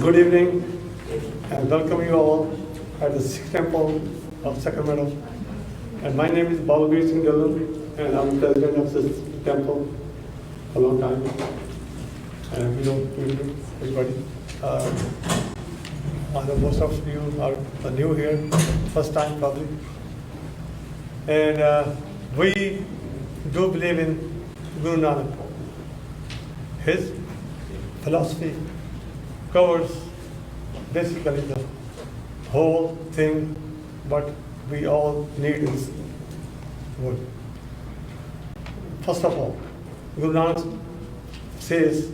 Good evening and welcome you all at the Sikh Temple of Sacramento. And my name is Balbir Singh Dallu, and I'm president of this temple a long time. And we know everybody. I know most of you are new here, first time probably. And we do believe in Guru Nanak. His philosophy covers basically the whole thing what we all need in this world. First of all, Guru Nanak says,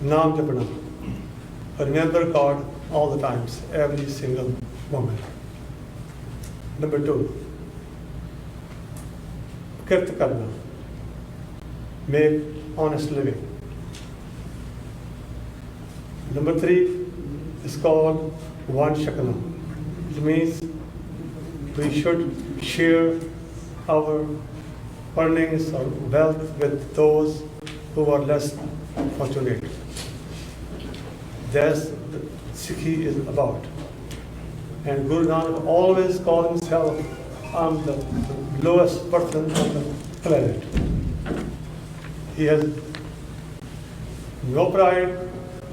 Naam Japana. Remember God all the times, every single moment. Number 2, Kirt Karna. Make honest living. Number 3 is called One Shakana. It means we should share our earnings or wealth with those who are less fortunate. That's what Sikhi is about. And Guru Nanak always called himself, I'm the lowest person on the planet. He has no pride.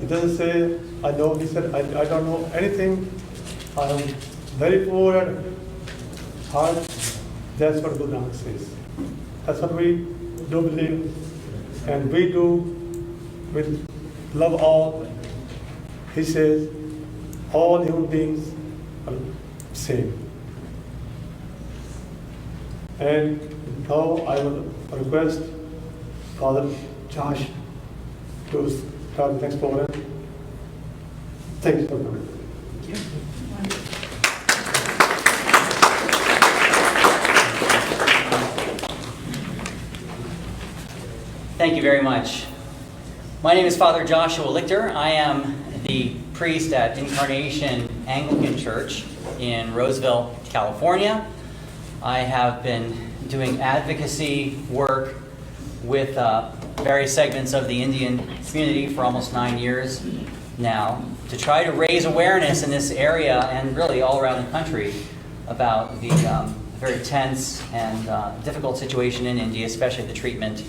He doesn't say, I know. He said, I don't know anything. I am very poor at heart. That's what Guru Nanak says. That's what we do believe. And we do with love all. He says, all human beings are same. And now I will request Father Josh to start the next program. Thank you for coming. Thank you. Thank you very much. My name is Father Joshua Lichter. I am the priest at Incarnation Anglican Church in Roseville, California. I have been doing advocacy work with various segments of the Indian community for almost 9 years now to try to raise awareness in this area and really all around the country about the very tense and difficult situation in India, especially the treatment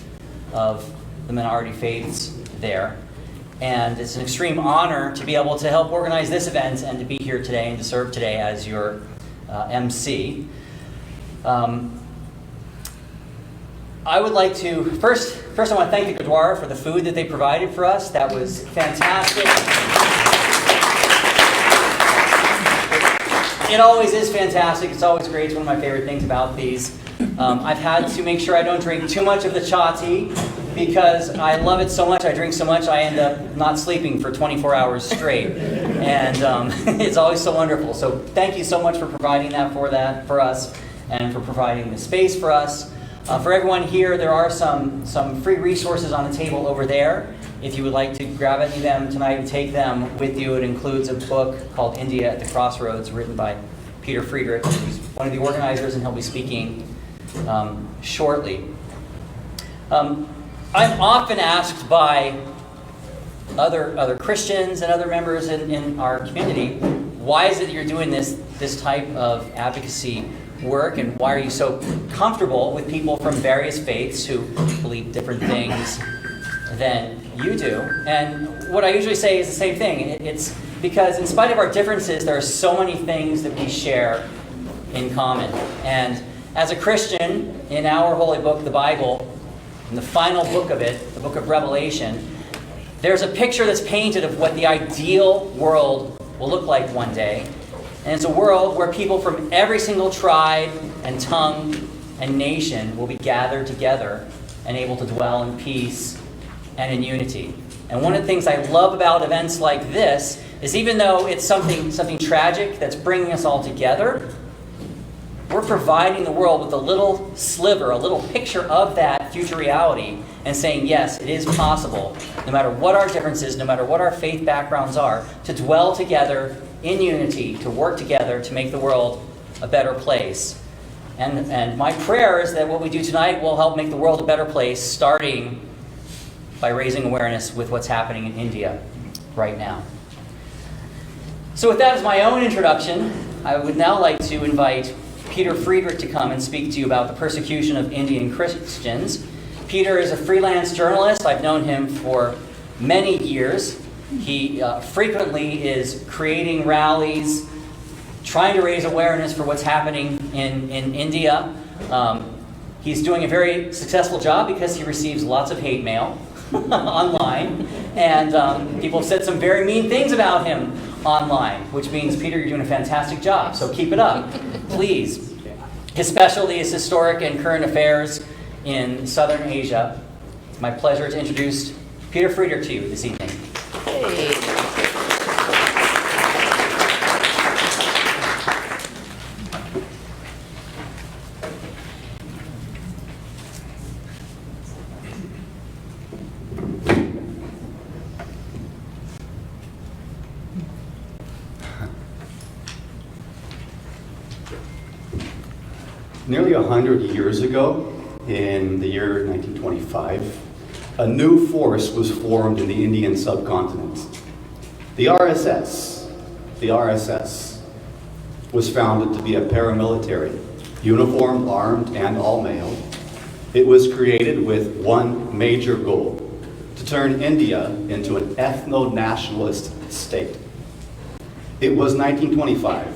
of the minority faiths there. And it's an extreme honor to be able to help organize this event and to be here today and to serve today as your MC. I would like to, first I want to thank the Gurdwara for the food that they provided for us. That was fantastic. It always is fantastic. It's always great. It's one of my favorite things about these. I've had to make sure I don't drink too much of the cha tea because I love it so much, I drink so much, I end up not sleeping for 24 hours straight. And it's always so wonderful. So thank you so much for providing that for us and for providing the space for us. For everyone here, there are some free resources on the table over there. If you would like to grab any of them tonight and take them with you, it includes a book called India at the Crossroads, written by Peter Friedrich, who's one of the organizers, and he'll be speaking shortly. I'm often asked by other Christians and other members in our community, why is it that you're doing this type of advocacy work, and why are you so comfortable with people from various faiths who believe different things than you do? And what I usually say is the same thing. It's because in spite of our differences, there are so many things that we share in common. And as a Christian, in our holy book, the Bible, in the final book of it, the book of Revelation, there's a picture that's painted of what the ideal world will look like one day. And it's a world where people from every single tribe and tongue and nation will be gathered together and able to dwell in peace and in unity. And one of the things I love about events like this is even though it's something tragic that's bringing us all together, we're providing the world with a little sliver, a little picture of that future reality and saying, yes, it is possible, no matter what our differences, no matter what our faith backgrounds are, to dwell together in unity, to work together to make the world a better place. And my prayer is that what we do tonight will help make the world a better place, starting by raising awareness with what's happening in India right now. So with that as my own introduction, I would now like to invite Peter Friedrich to come and speak to you about the persecution of Indian Christians. Peter is a freelance journalist. I've known him for many years. He frequently is creating rallies, trying to raise awareness for what's happening in India. He's doing a very successful job because he receives lots of hate mail online, and people have said some very mean things about him online, which means, Peter, you're doing a fantastic job, so keep it up, please. His specialty is historic and current affairs in Southern Asia. It's my pleasure to introduce Peter Friedrich to you this evening. Hey. Nearly 100 years ago, in the year 1925, a new force was formed in the Indian subcontinent. The RSS was founded to be a paramilitary, uniformed, armed, and all-male. It was created with one major goal: to turn India into an ethno-nationalist state. It was 1925,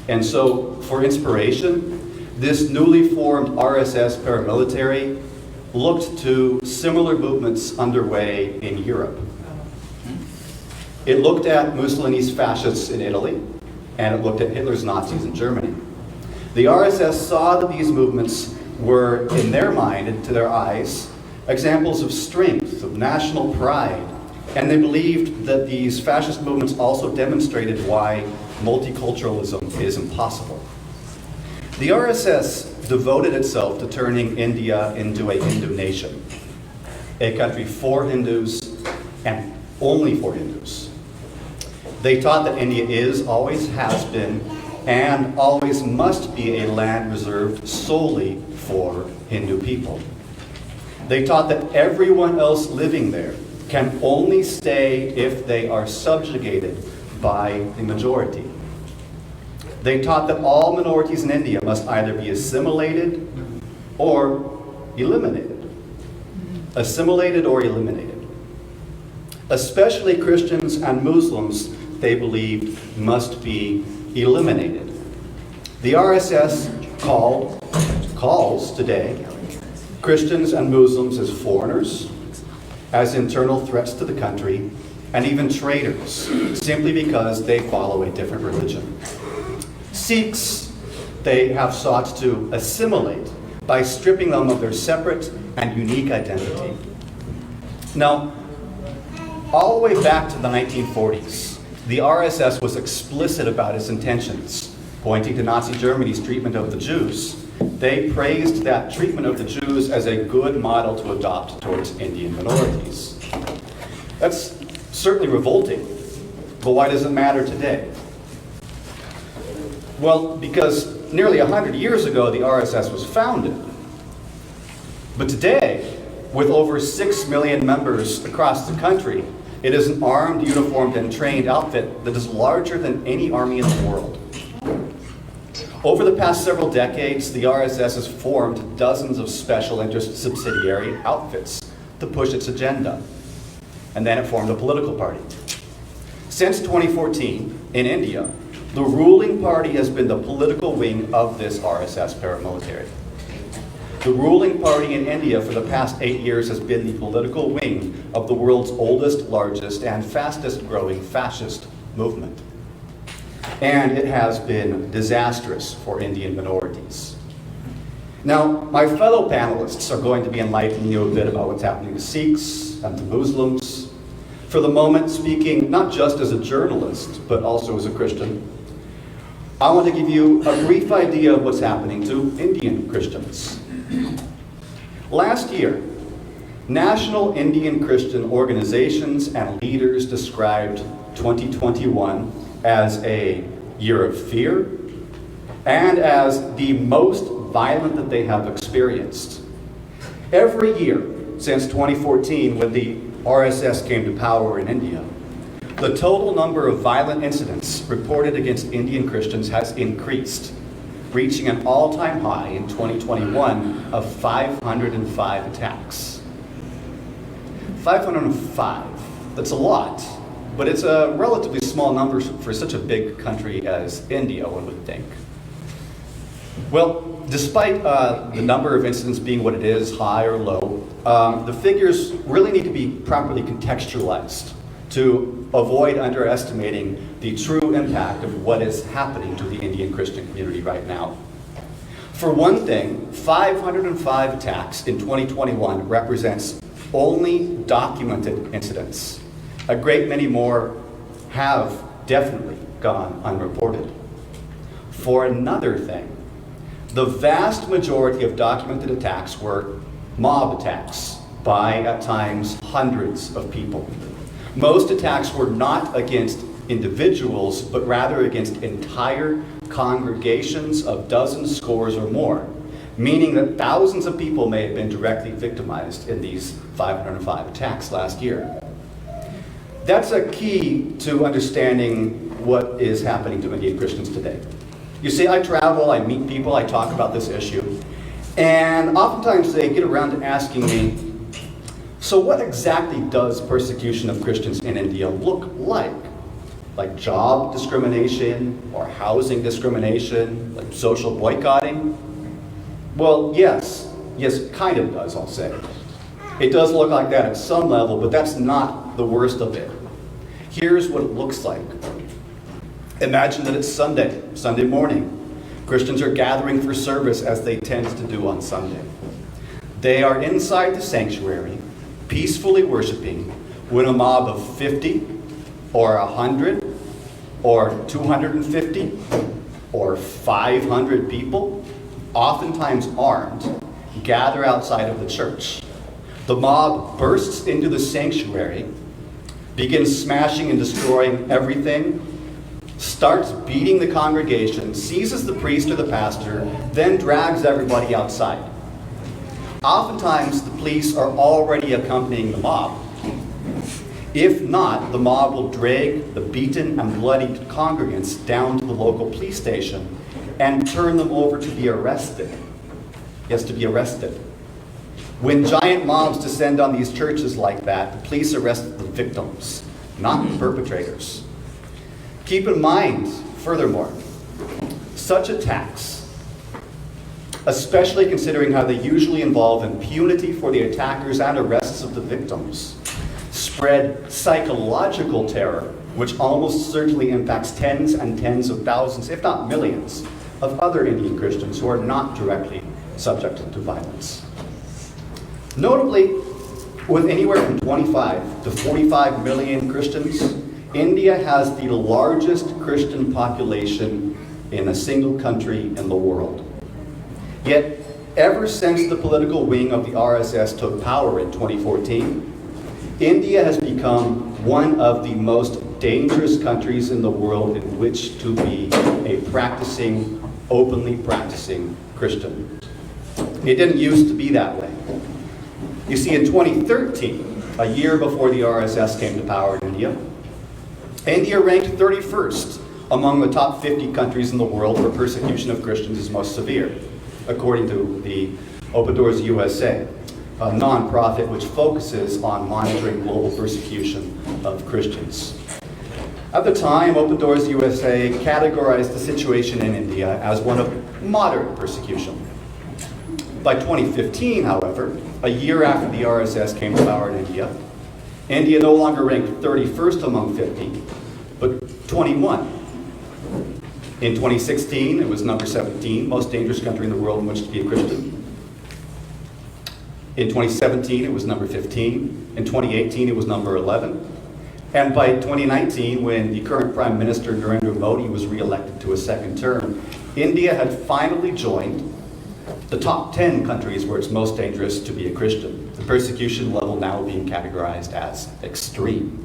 and so for inspiration, this newly formed RSS paramilitary looked to similar movements underway in Europe. It looked at Mussolini's fascists in Italy, and it looked at Hitler's Nazis in Germany. The RSS saw that these movements were, in their mind and to their eyes, examples of strength, of national pride, and they believed that these fascist movements also demonstrated why multiculturalism is impossible. The RSS devoted itself to turning India into a Hindu nation, a country for Hindus and only for Hindus. They taught that India is, always has been, and always must be a land reserved solely for Hindu people. They taught that everyone else living there can only stay if they are subjugated by the majority. They taught that all minorities in India must either be assimilated or eliminated. Assimilated or eliminated. Especially Christians and Muslims, they believed, must be eliminated. The RSS calls today Christians and Muslims as foreigners, as internal threats to the country, and even traitors, simply because they follow a different religion. Sikhs, they have sought to assimilate by stripping them of their separate and unique identity. Now, all the way back to the 1940s, the RSS was explicit about its intentions, pointing to Nazi Germany's treatment of the Jews. They praised that treatment of the Jews as a good model to adopt towards Indian minorities. That's certainly revolting, but why does it matter today? Well, because nearly 100 years ago, the RSS was founded. But today, with over 6 million members across the country, it is an armed, uniformed, and trained outfit that is larger than any army in the world. Over the past several decades, the RSS has formed dozens of special interest subsidiary outfits to push its agenda. And then it formed a political party. Since 2014, in India, the ruling party has been the political wing of this RSS paramilitary. The ruling party in India for the past 8 years has been the political wing of the world's oldest, largest, and fastest growing fascist movement. And it has been disastrous for Indian minorities. Now, my fellow panelists are going to be enlightening you a bit about what's happening to Sikhs and to Muslims. For the moment, speaking not just as a journalist, but also as a Christian, I want to give you a brief idea of what's happening to Indian Christians. Last year, national Indian Christian organizations and leaders described 2021 as a year of fear and as the most violent that they have experienced. Every year since 2014, when the RSS came to power in India, The total number of violent incidents reported against Indian Christians has increased, reaching an all-time high in 2021 of 505 attacks. 505, that's a lot, but it's a relatively small number for such a big country as India, one would think. Well, despite the number of incidents being what it is, high or low, the figures really need to be properly contextualized to avoid underestimating the true impact of what is happening to the Indian Christian community right now. For one thing, 505 attacks in 2021 represents only documented incidents. A great many more have definitely gone unreported. For another thing, the vast majority of documented attacks were mob attacks by, at times, hundreds of people. Most attacks were not against individuals, but rather against entire congregations of dozens, scores, or more, meaning that thousands of people may have been directly victimized in these 505 attacks last year. That's a key to understanding what is happening to Indian Christians today. You see, I travel, I meet people, I talk about this issue, and oftentimes they get around to asking me, so what exactly does persecution of Christians in India look like? Like job discrimination, or housing discrimination, like social boycotting? Well, yes, kind of does, I'll say. It does look like that at some level, but that's not the worst of it. Here's what it looks like. Imagine that it's Sunday morning. Christians are gathering for service as they tend to do on Sunday. They are inside the sanctuary, peacefully worshiping, when a mob of 50 or 100 or 250 or 500 people, oftentimes armed, gather outside of the church. The mob bursts into the sanctuary, begins smashing and destroying everything, starts beating the congregation, seizes the priest or the pastor, then drags everybody outside. Oftentimes, the police are already accompanying the mob. If not, the mob will drag the beaten and bloodied congregants down to the local police station and turn them over to be arrested. Yes, to be arrested. When giant mobs descend on these churches like that, the police arrest the victims, not the perpetrators. Keep in mind, furthermore, such attacks, especially considering how they usually involve impunity for the attackers and arrests of the victims, spread psychological terror, which almost certainly impacts tens and tens of thousands, if not millions, of other Indian Christians who are not directly subject to violence. Notably, with anywhere from 25 to 45 million Christians, India has the largest Christian population in a single country in the world. Yet, ever since the political wing of the RSS took power in 2014, India has become one of the most dangerous countries in the world in which to be a openly practicing Christian. It didn't used to be that way. You see, in 2013, a year before the RSS came to power in India, India ranked 31st among the top 50 countries in the world where persecution of Christians is most severe, according to the Open Doors USA, a nonprofit which focuses on monitoring global persecution of Christians. At the time, Open Doors USA categorized the situation in India as one of moderate persecution. By 2015, however, a year after the RSS came to power in India, India no longer ranked 31st among 50, but 21. In 2016, it was number 17, most dangerous country in the world in which to be a Christian. In 2017, it was number 15. In 2018, it was number 11. And by 2019, when the current Prime Minister Narendra Modi was re-elected to a second term, India had finally joined the top 10 countries where it's most dangerous to be a Christian. The persecution level now being categorized as extreme.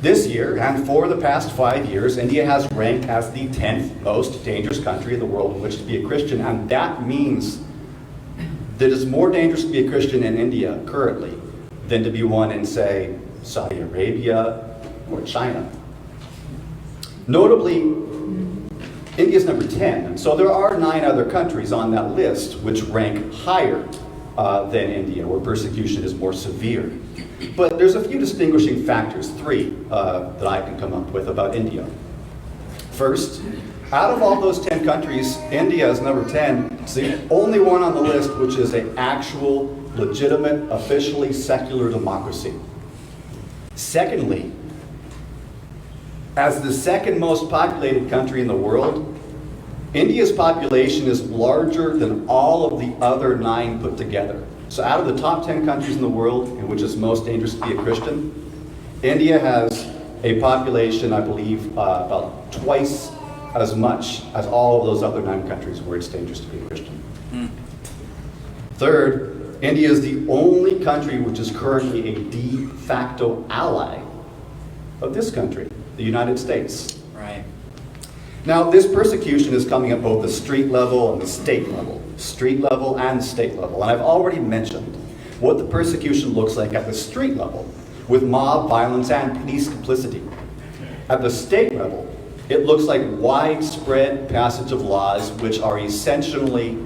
This year, and for the past 5 years, India has ranked as the 10th most dangerous country in the world in which to be a Christian, and that means that it's more dangerous to be a Christian in India currently than to be one in, say, Saudi Arabia, or China. Notably, India's number 10, so there are 9 other countries on that list which rank higher than India, where persecution is more severe. But there's a few distinguishing factors, 3, that I can come up with about India. First, out of all those 10 countries, India is number 10. It's the only one on the list which is an actual, legitimate, officially secular democracy. Secondly, as the second most populated country in the world, India's population is larger than all of the other 9 put together. So out of the top 10 countries in the world in which it's most dangerous to be a Christian, India has a population, I believe, about twice as much as all of those other 9 countries where it's dangerous to be a Christian. Third, India is the only country which is currently a de facto ally of this country, the United States. Right. Now, this persecution is coming at both the street level and the state level. Street level and state level. And I've already mentioned what the persecution looks like at the street level, with mob violence and police complicity. At the state level, it looks like widespread passage of laws which are essentially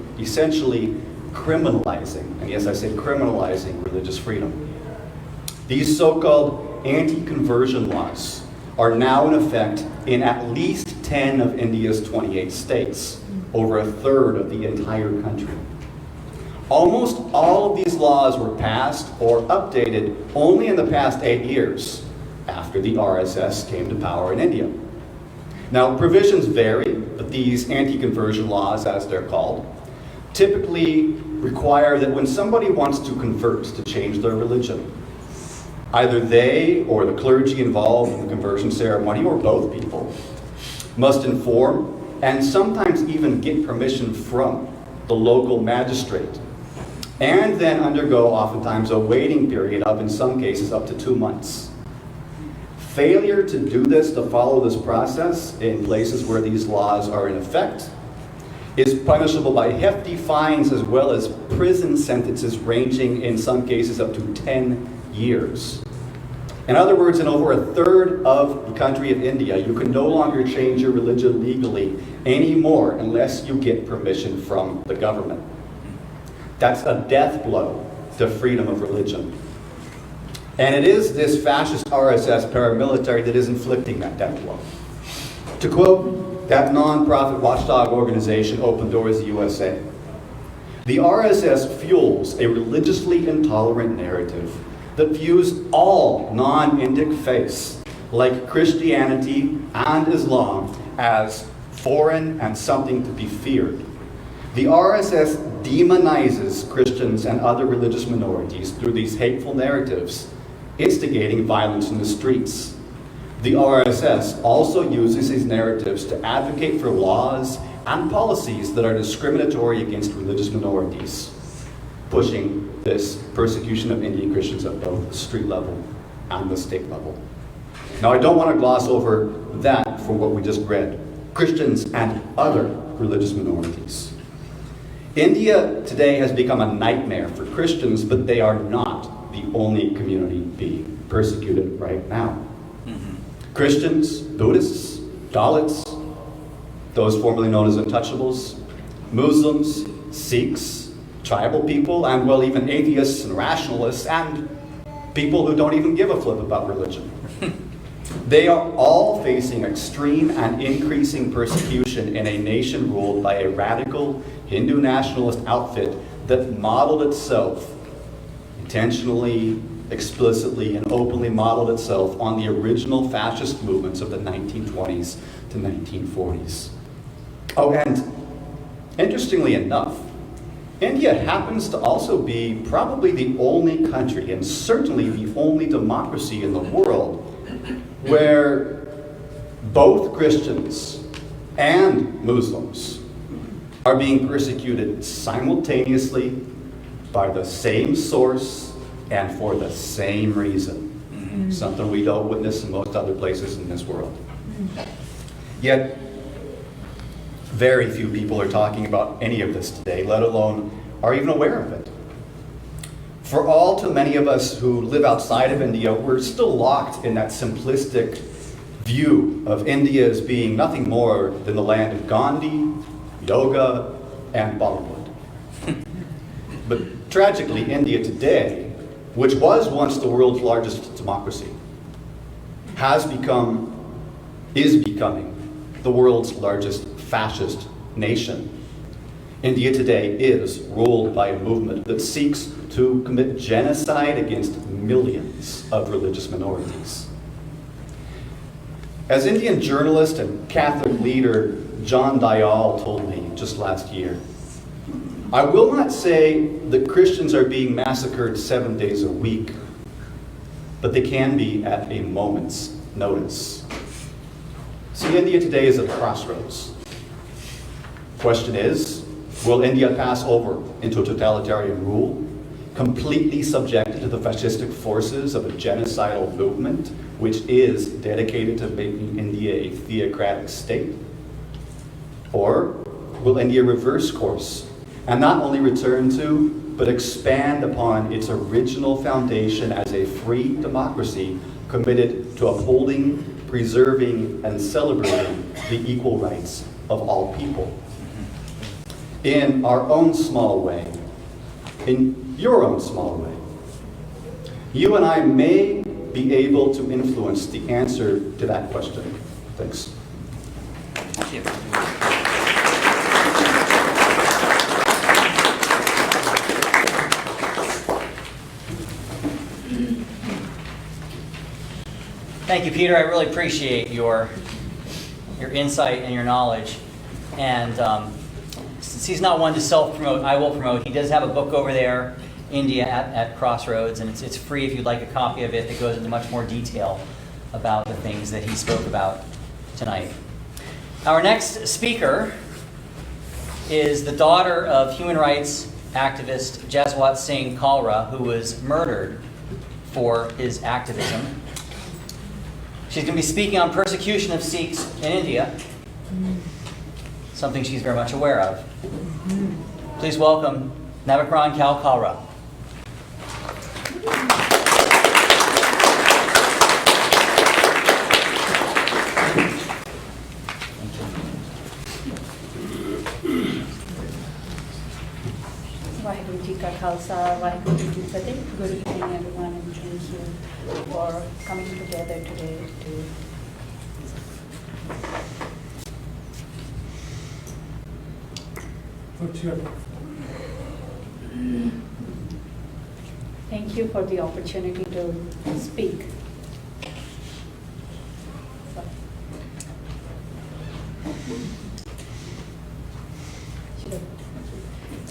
criminalizing, and yes, I say criminalizing, religious freedom. These so-called anti-conversion laws are now in effect in at least 10 of India's 28 states, over a third of the entire country. Almost all of these laws were passed or updated only in the past 8 years, after the RSS came to power in India. Now, provisions vary, but these anti-conversion laws, as they're called, typically require that when somebody wants to convert, to change their religion, either they or the clergy involved in the conversion ceremony, or both people, must inform and sometimes even get permission from the local magistrate, and then undergo oftentimes a waiting period of, in some cases, up to 2 months. Failure to do this, to follow this process in places where these laws are in effect, is punishable by hefty fines as well as prison sentences ranging in some cases up to 10 years. In other words, in over a third of the country of India, you can no longer change your religion legally anymore unless you get permission from the government. That's a death blow to freedom of religion. And it is this fascist RSS paramilitary that is inflicting that death blow. To quote that non-profit watchdog organization, Open Doors USA, the RSS fuels a religiously intolerant narrative that views all non-Indic faiths, like Christianity and Islam, as foreign and something to be feared. The RSS demonizes Christians and other religious minorities through these hateful narratives, instigating violence in the streets. The RSS also uses these narratives to advocate for laws and policies that are discriminatory against religious minorities, pushing this persecution of Indian Christians at both the street level and the state level. Now, I don't want to gloss over that for what we just read. Christians and other religious minorities. India today has become a nightmare for Christians, but they are not the only community being persecuted right now. Christians, Buddhists, Dalits, those formerly known as untouchables, Muslims, Sikhs, tribal people, and well, even atheists and rationalists, and people who don't even give a flip about religion. They are all facing extreme and increasing persecution in a nation ruled by a radical Hindu nationalist outfit that modeled itself, intentionally, explicitly, and openly modeled itself on the original fascist movements of the 1920s to 1940s. Oh, and interestingly enough, India happens to also be probably the only country, and certainly the only democracy in the world, where both Christians and Muslims are being persecuted simultaneously by the same source and for the same reason. Something we don't witness in most other places in this world. Yet, very few people are talking about any of this today, let alone are even aware of it. For all too many of us who live outside of India, we're still locked in that simplistic view of India as being nothing more than the land of Gandhi, yoga, and Bollywood. But tragically, India today, which was once the world's largest democracy, is becoming the world's largest fascist nation. India today is ruled by a movement that seeks to commit genocide against millions of religious minorities. As Indian journalist and Catholic leader John Dayal told me just last year, I will not say that Christians are being massacred 7 days a week, but they can be at a moment's notice. See, India today is at a crossroads. Question is, will India pass over into a totalitarian rule, completely subjected to the fascistic forces of a genocidal movement, which is dedicated to making India a theocratic state? Or will India reverse course and not only return to, but expand upon its original foundation as a free democracy committed to upholding, preserving, and celebrating the equal rights of all people? In our own small way, in your own small way, you and I may be able to influence the answer to that question. Thanks. Thank you. Thank you, Peter. I really appreciate your insight and your knowledge. And since he's not one to self-promote, I will promote. He does have a book over there, India at Crossroads, and it's free if you'd like a copy of it that goes into much more detail about the things that he spoke about tonight. Our next speaker is the daughter of human rights activist Jaswant Singh Kalra, who was murdered for his activism. She's going to be speaking on persecution of Sikhs in India, something she's very much aware of. Please welcome Navakran Kal Kalra. Vaheguru Ji Ka Khalsa, Vaheguru Ji Ki Fateh. Good evening, everyone, and thank you for coming together today to thank you for the opportunity to speak.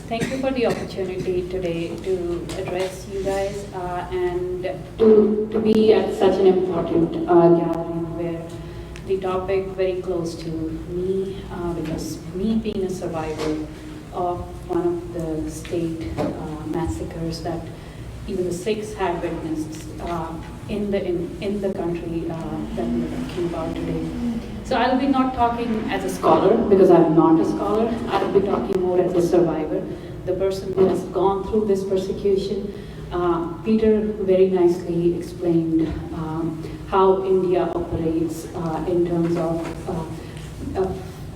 Thank you for the opportunity today to address you guys and to be at such an important gathering where the topic very close to me, because me being a survivor of one of the state massacres that even the Sikhs had witnessed in the country that we are talking about today. So I'll be not talking as a scholar, because I'm not a scholar. I'll be talking more as a survivor, the person who has gone through this persecution. Peter very nicely explained how India operates in terms of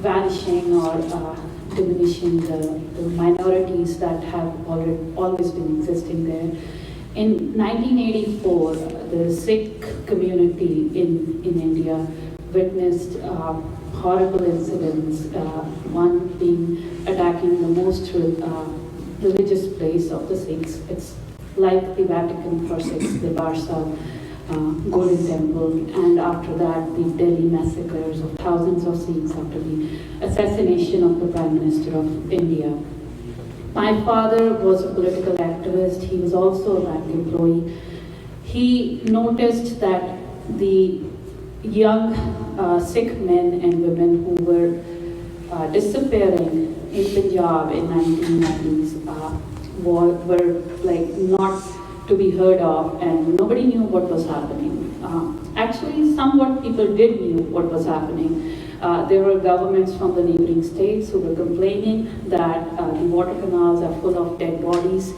vanishing or diminishing the minorities that have always been existing there. In 1984, the Sikh community in India witnessed horrible incidents, one being attacking the most religious place of the Sikhs. It's like the Vatican for Sikhs, the Barsa Golden Temple, and after that the Delhi massacres of thousands of Sikhs after the assassination of the Prime Minister of India. My father was a political activist. He was also a bank employee. He noticed that the young Sikh men and women who were disappearing in Punjab in 1990s were like not to be heard of, and nobody knew what was happening. Actually, somewhat people did knew what was happening. There were governments from the neighboring states who were complaining that the water canals are full of dead bodies.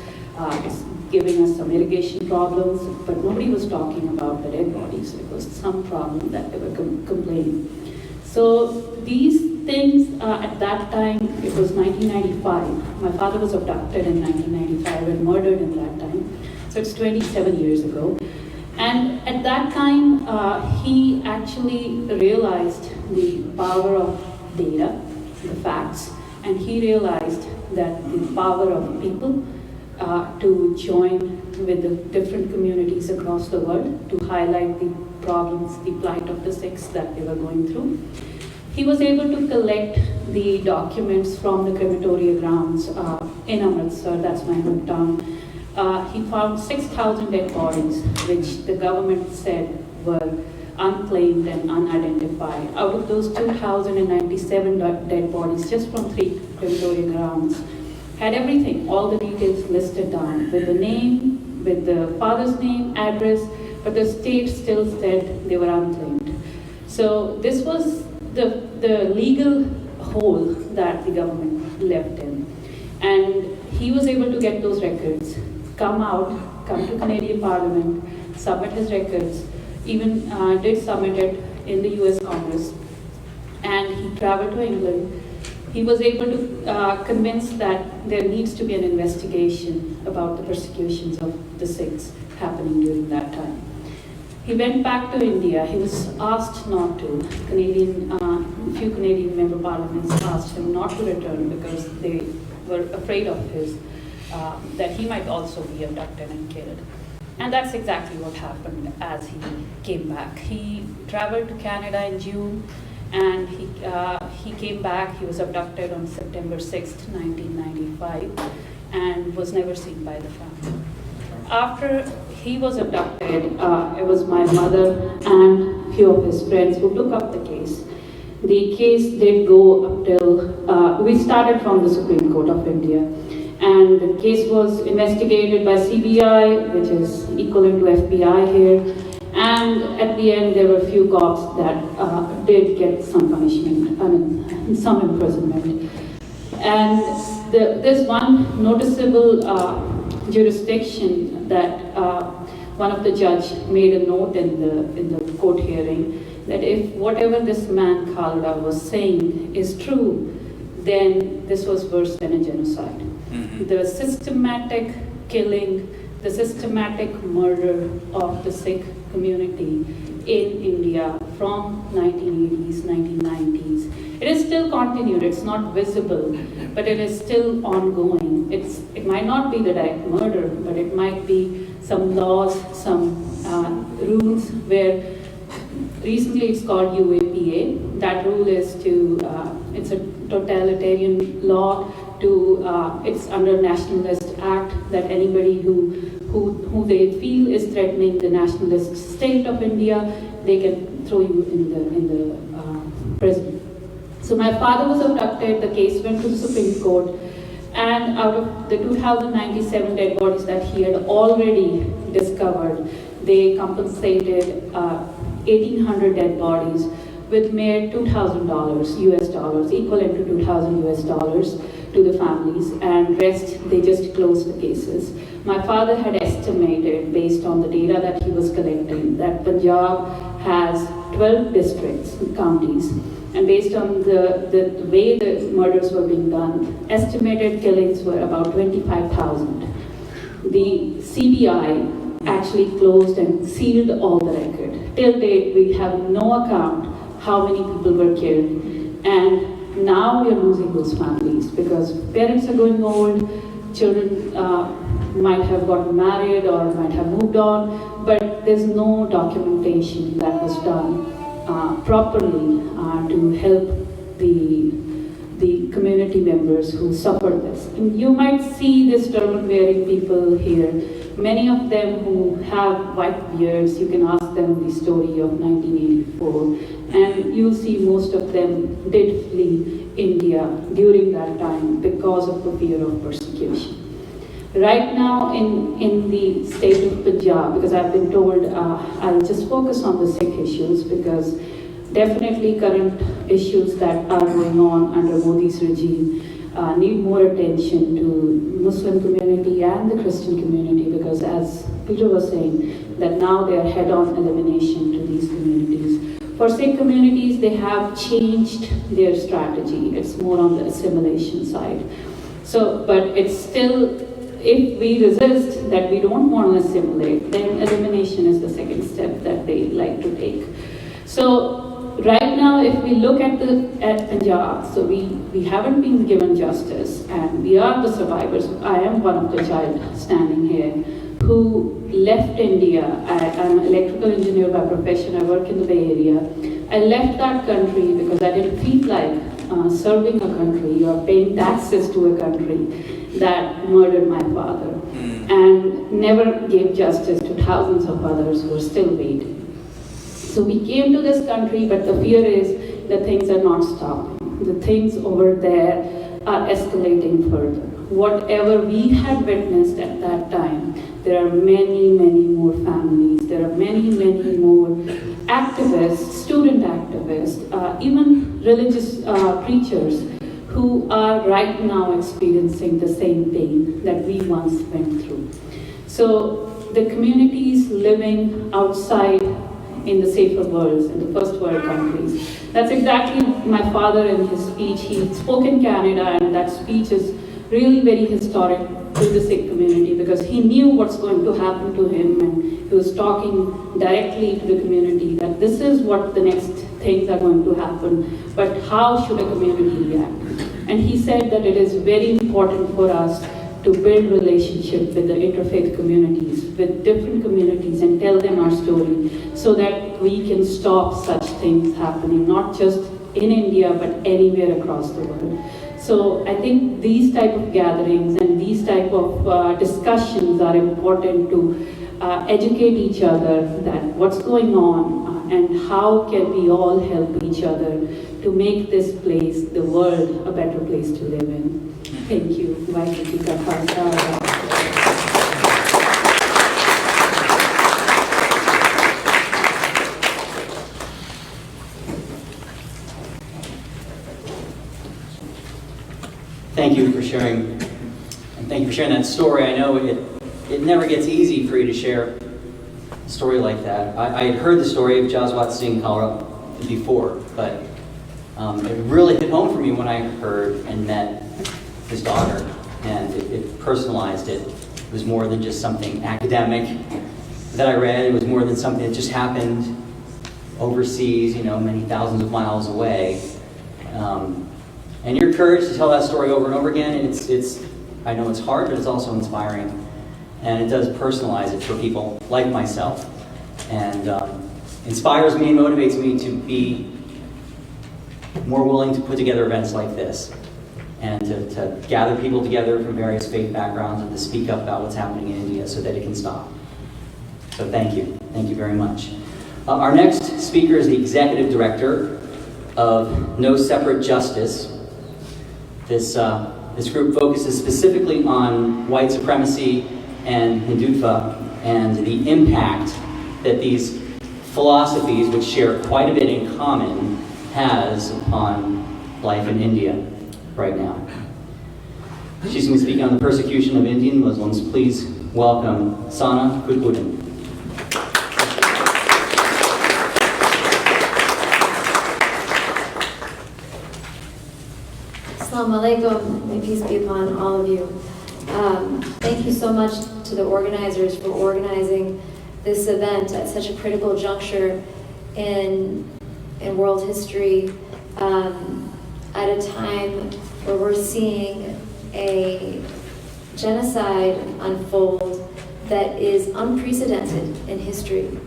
giving us some irrigation problems, but nobody was talking about the dead bodies. It was some problem that they were complaining. So these things, at that time, it was 1995. My father was abducted in 1995 and murdered in that time. So it's 27 years ago. And at that time, he actually realized the power of data, the facts, and he realized that the power of people to join with the different communities across the world to highlight the problems, the plight of the Sikhs that they were going through. He was able to collect the documents from the crematoria grounds in Amritsar, that's my hometown. He found 6,000 dead bodies, which the government said were unclaimed and unidentified. Out of those 2,097 dead bodies, just from 3 crematoria grounds, had everything, all the details listed down, with the name, with the father's name, address, but the state still said they were unclaimed. So this was the legal hole that the government left in. And he was able to get those records, come to Canadian Parliament, submit his records, even did submit it in the US Congress. And he traveled to England. He was able to convince that there needs to be an investigation about the persecutions of the Sikhs happening during that time. He went back to India. He was asked not to. Few Canadian member parliaments asked him not to return because they were afraid of that he might also be abducted and killed. And that's exactly what happened as he came back. He traveled to Canada in June, and he came back. He was abducted on September 6th, 1995, and was never seen by the family. After he was abducted, it was my mother and a few of his friends who took up the case. The case did go up till, we started from the Supreme Court of India, and the case was investigated by CBI, which is equivalent to FBI here, and at the end there were a few cops that did get some punishment, some imprisonment. And there's one noticeable jurisdiction that one of the judge made a note in the court hearing, that if whatever this man Khalda was saying is true, then this was worse than a genocide. Mm-hmm. The systematic killing, the systematic murder of the Sikh community in India from 1980s, 1990s. It is still continued, it's not visible, but it is still ongoing. It might not be the direct murder, but it might be some laws, some rules where recently it's called UAPA. That rule is it's a totalitarian law it's under Nationalist Act that anybody who they feel is threatening the nationalist state of India, they can throw you in the prison. So my father was abducted, the case went to the Supreme Court, and out of the 2,097 dead bodies that he had already discovered, they compensated 1,800 dead bodies with mere $2,000 US dollars, equivalent to $2,000 US dollars to the families, and rest they just closed the cases. My father had estimated, based on the data that he was collecting, that Punjab has 12 districts, counties, and based on the way the murders were being done, estimated killings were about 25,000. The CBI actually closed and sealed all the record. Till date, we have no account how many people were killed, and now we are losing those families because parents are growing old, children might have gotten married or might have moved on, but there's no documentation that was done properly to help the community members who suffered this. And you might see this turban-wearing people here. Many of them who have white beards, you can ask them the story of 1984, and you'll see most of them did flee India during that time because of the fear of persecution. Right now in the state of Punjab, because I've been told I'll just focus on the Sikh issues, because definitely current issues that are going on under Modi's regime, need more attention to Muslim community and the Christian community, because as Peter was saying, that now they are head-on elimination to these communities. For Sikh communities, they have changed their strategy. It's more on the assimilation side. So, but it's still, if we resist that we don't want to assimilate, then elimination is the second step that they like to take. So right now, if we look at Punjab, so we haven't been given justice, and we are the survivors. I am one of the child standing here who left India. I'm an electrical engineer by profession. I work in the Bay Area. I left that country because I didn't feel like serving a country or paying taxes to a country that murdered my father and never gave justice to thousands of others who are still waiting. So we came to this country, but the fear is that things are not stopping. The things over there are escalating further. Whatever we had witnessed at that time, there are many, many more families. There are many, many more activists, student activists, even religious preachers who are right now experiencing the same pain that we once went through. So the communities living outside in the safer worlds, in the first world countries. That's exactly my father in his speech. He spoke in Canada, and that speech is really very historic to the Sikh community, because he knew what's going to happen to him, and he was talking directly to the community that this is what the next things are going to happen, but how should a community react? And he said that it is very important for us to build relationship with the interfaith communities, with different communities, and tell them our story so that we can stop such things happening, not just in India, but anywhere across the world. So I think these type of gatherings and these type of discussions are important to educate each other that what's going on and how can we all help each other to make this place, the world, a better place to live in. Thank you. Thank you for sharing, and thank you for sharing that story. I know it never gets easy for you to share a story like that. I had heard the story of Jaswat Singh Kaura before, but it really hit home for me when I heard and met his daughter, and it personalized it. It was more than just something academic that I read. It was more than something that just happened overseas, many thousands of miles away. And your courage to tell that story over and over again, I know it's hard, but it's also inspiring. And it does personalize it for people like myself. And inspires me and motivates me to be more willing to put together events like this. And to gather people together from various faith backgrounds and to speak up about what's happening in India so that it can stop. So thank you. Thank you very much. Our next speaker is the Executive Director of No Separate Justice. This group focuses specifically on white supremacy and Hindutva and the impact that these philosophies, which share quite a bit in common, has upon life in India right now. She's going to speak on the persecution of Indian Muslims. Please welcome Sana Gudbuddin. Assalamu alaikum, may peace be upon all of you. Thank you so much to the organizers for organizing this event at such a critical juncture in world history, at a time where we're seeing a genocide unfold that is unprecedented in history.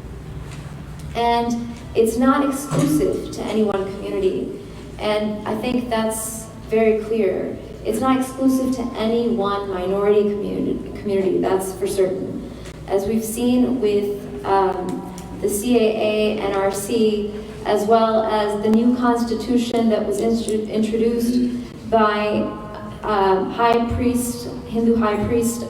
And it's not exclusive to any one community. And I think that's very clear. It's not exclusive to any one minority community, that's for certain. As we've seen with the CAA, NRC, as well as the new constitution that was introduced by Hindu high priest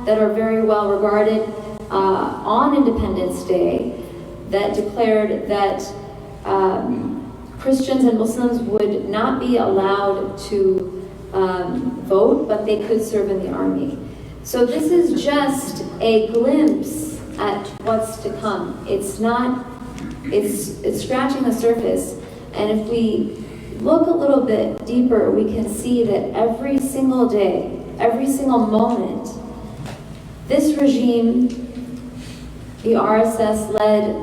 that are very well regarded on Independence Day, that declared that Christians and Muslims would not be allowed to vote, but they could serve in the army. So this is just a glimpse at what's to come. It's not, it's scratching the surface. And if we look a little bit deeper, we can see that every single day, every single moment, this regime, the RSS-led,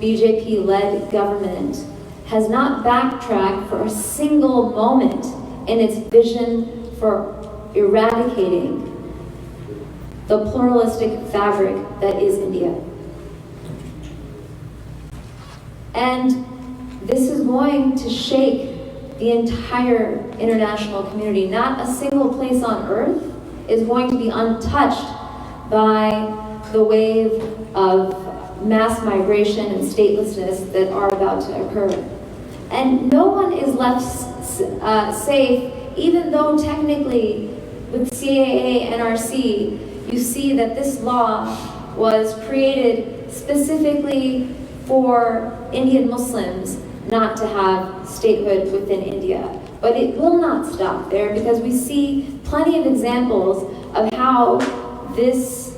BJP-led government, has not backtracked for a single moment in its vision for eradicating the pluralistic fabric that is India. And this is going to shake the entire international community. Not a single place on earth is going to be untouched by the wave of mass migration and statelessness that are about to occur. And no one is left safe, even though technically with CAA, NRC, you see that this law was created specifically for Indian Muslims not to have statehood within India. But it will not stop there, because we see plenty of examples of how this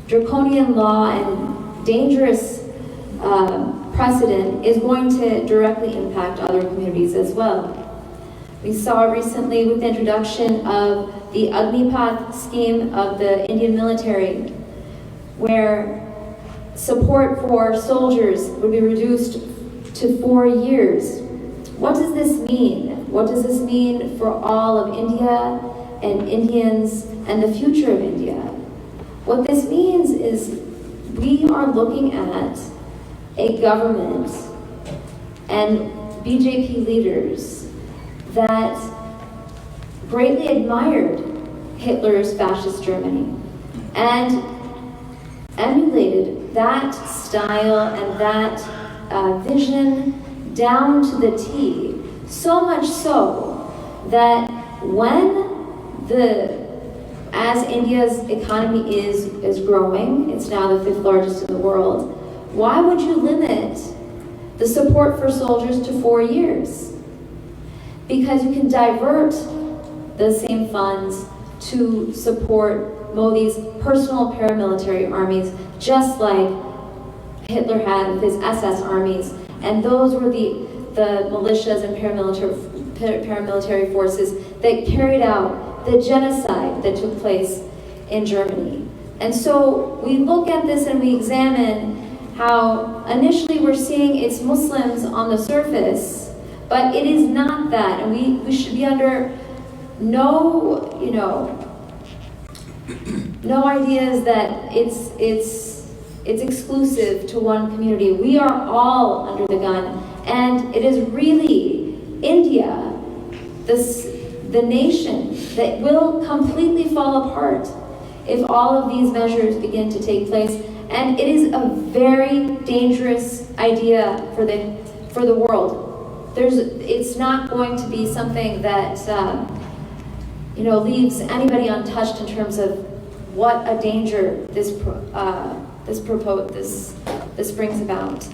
draconian law and dangerous precedent is going to directly impact other communities as well. We saw recently with the introduction of the Agnipath scheme of the Indian military, where support for soldiers would be reduced to 4 years. What does this mean? What does this mean for all of India and Indians and the future of India? What this means is we are looking at a government and BJP leaders that greatly admired Hitler's fascist Germany and emulated that style and that vision down to the T. So much so that as India's economy is growing, it's now the 5th largest in the world, why would you limit the support for soldiers to 4 years? Because you can divert the same funds to support Modi's personal paramilitary armies, just like Hitler had with his SS armies. And those were the militias and paramilitary forces that carried out the genocide that took place in Germany. And so we look at this and we examine how initially we're seeing it's Muslims on the surface, but it is not that. And we should be under no ideas that it's exclusive to one community. We are all under the gun, and it is really India, the nation, that will completely fall apart if all of these measures begin to take place. And it is a very dangerous idea for the world. It's not going to be something that leaves anybody untouched in terms of what a danger this brings about.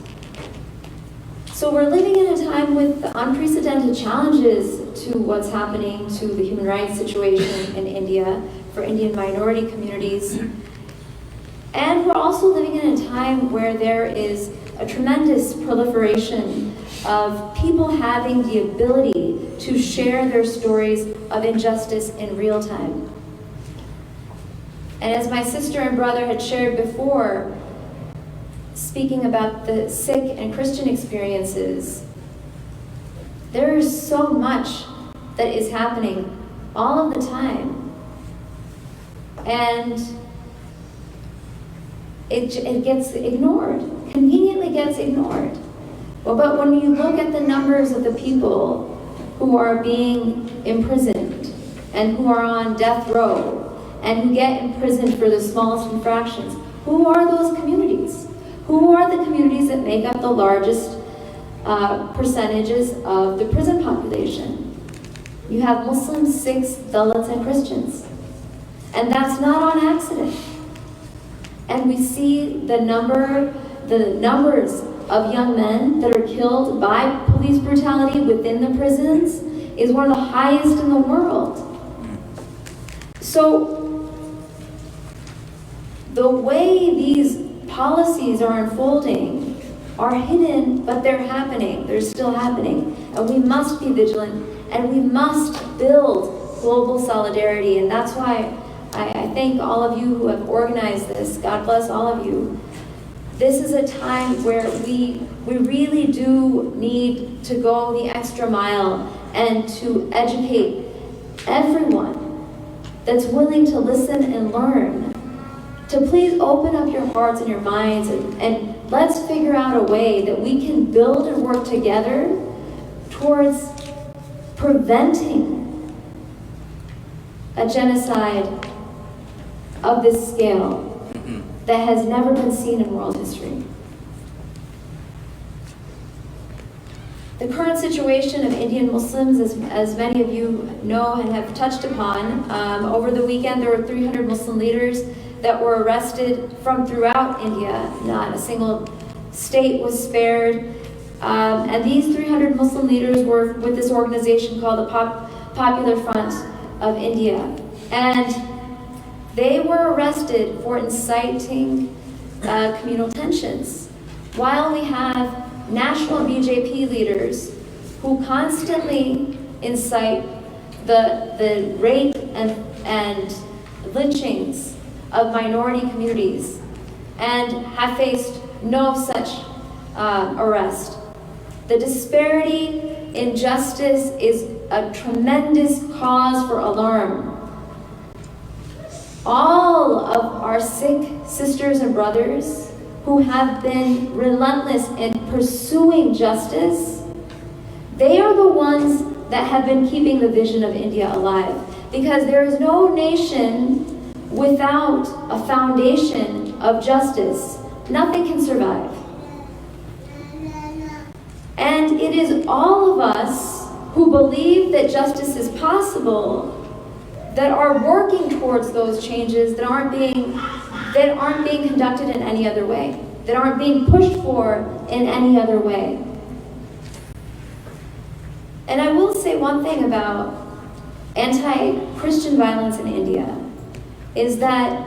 So we're living in a time with unprecedented challenges to what's happening to the human rights situation in India for Indian minority communities. And we're also living in a time where there is a tremendous proliferation of people having the ability to share their stories of injustice in real time. And as my sister and brother had shared before, speaking about the Sikh and Christian experiences, there is so much that is happening all of the time. And it gets ignored, conveniently gets ignored. Well, but when you look at the numbers of the people who are being imprisoned and who are on death row and who get imprisoned for the smallest infractions, who are those communities? Who are the communities that make up the largest percentages of the prison population? You have Muslims, Sikhs, Dalits, and Christians. And that's not on accident. And we see the numbers of young men that are killed by police brutality within the prisons is one of the highest in the world. So the way these policies are unfolding are hidden, but they're happening. They're still happening. And we must be vigilant, and we must build global solidarity. And that's why I thank all of you who have organized this. God bless all of you. This is a time where we really do need to go the extra mile and to educate everyone that's willing to listen and learn, to please open up your hearts and your minds, and let's figure out a way that we can build and work together towards preventing a genocide of this scale that has never been seen in world history. The current situation of Indian Muslims, as many of you know and have touched upon, over the weekend there were 300 Muslim leaders that were arrested from throughout India. Not a single state was spared. And these 300 Muslim leaders were with this organization called the Popular Front of India. And they were arrested for inciting communal tensions. While we have national BJP leaders who constantly incite the rape and lynchings of minority communities and have faced no such arrest. The disparity in justice is a tremendous cause for alarm. All of our Sikh sisters and brothers who have been relentless in pursuing justice, they are the ones that have been keeping the vision of India alive. Because there is no nation without a foundation of justice. Nothing can survive. And it is all of us who believe that justice is possible that are working towards those changes that aren't being conducted in any other way, that aren't being pushed for in any other way. And I will say one thing about anti-Christian violence in India, is that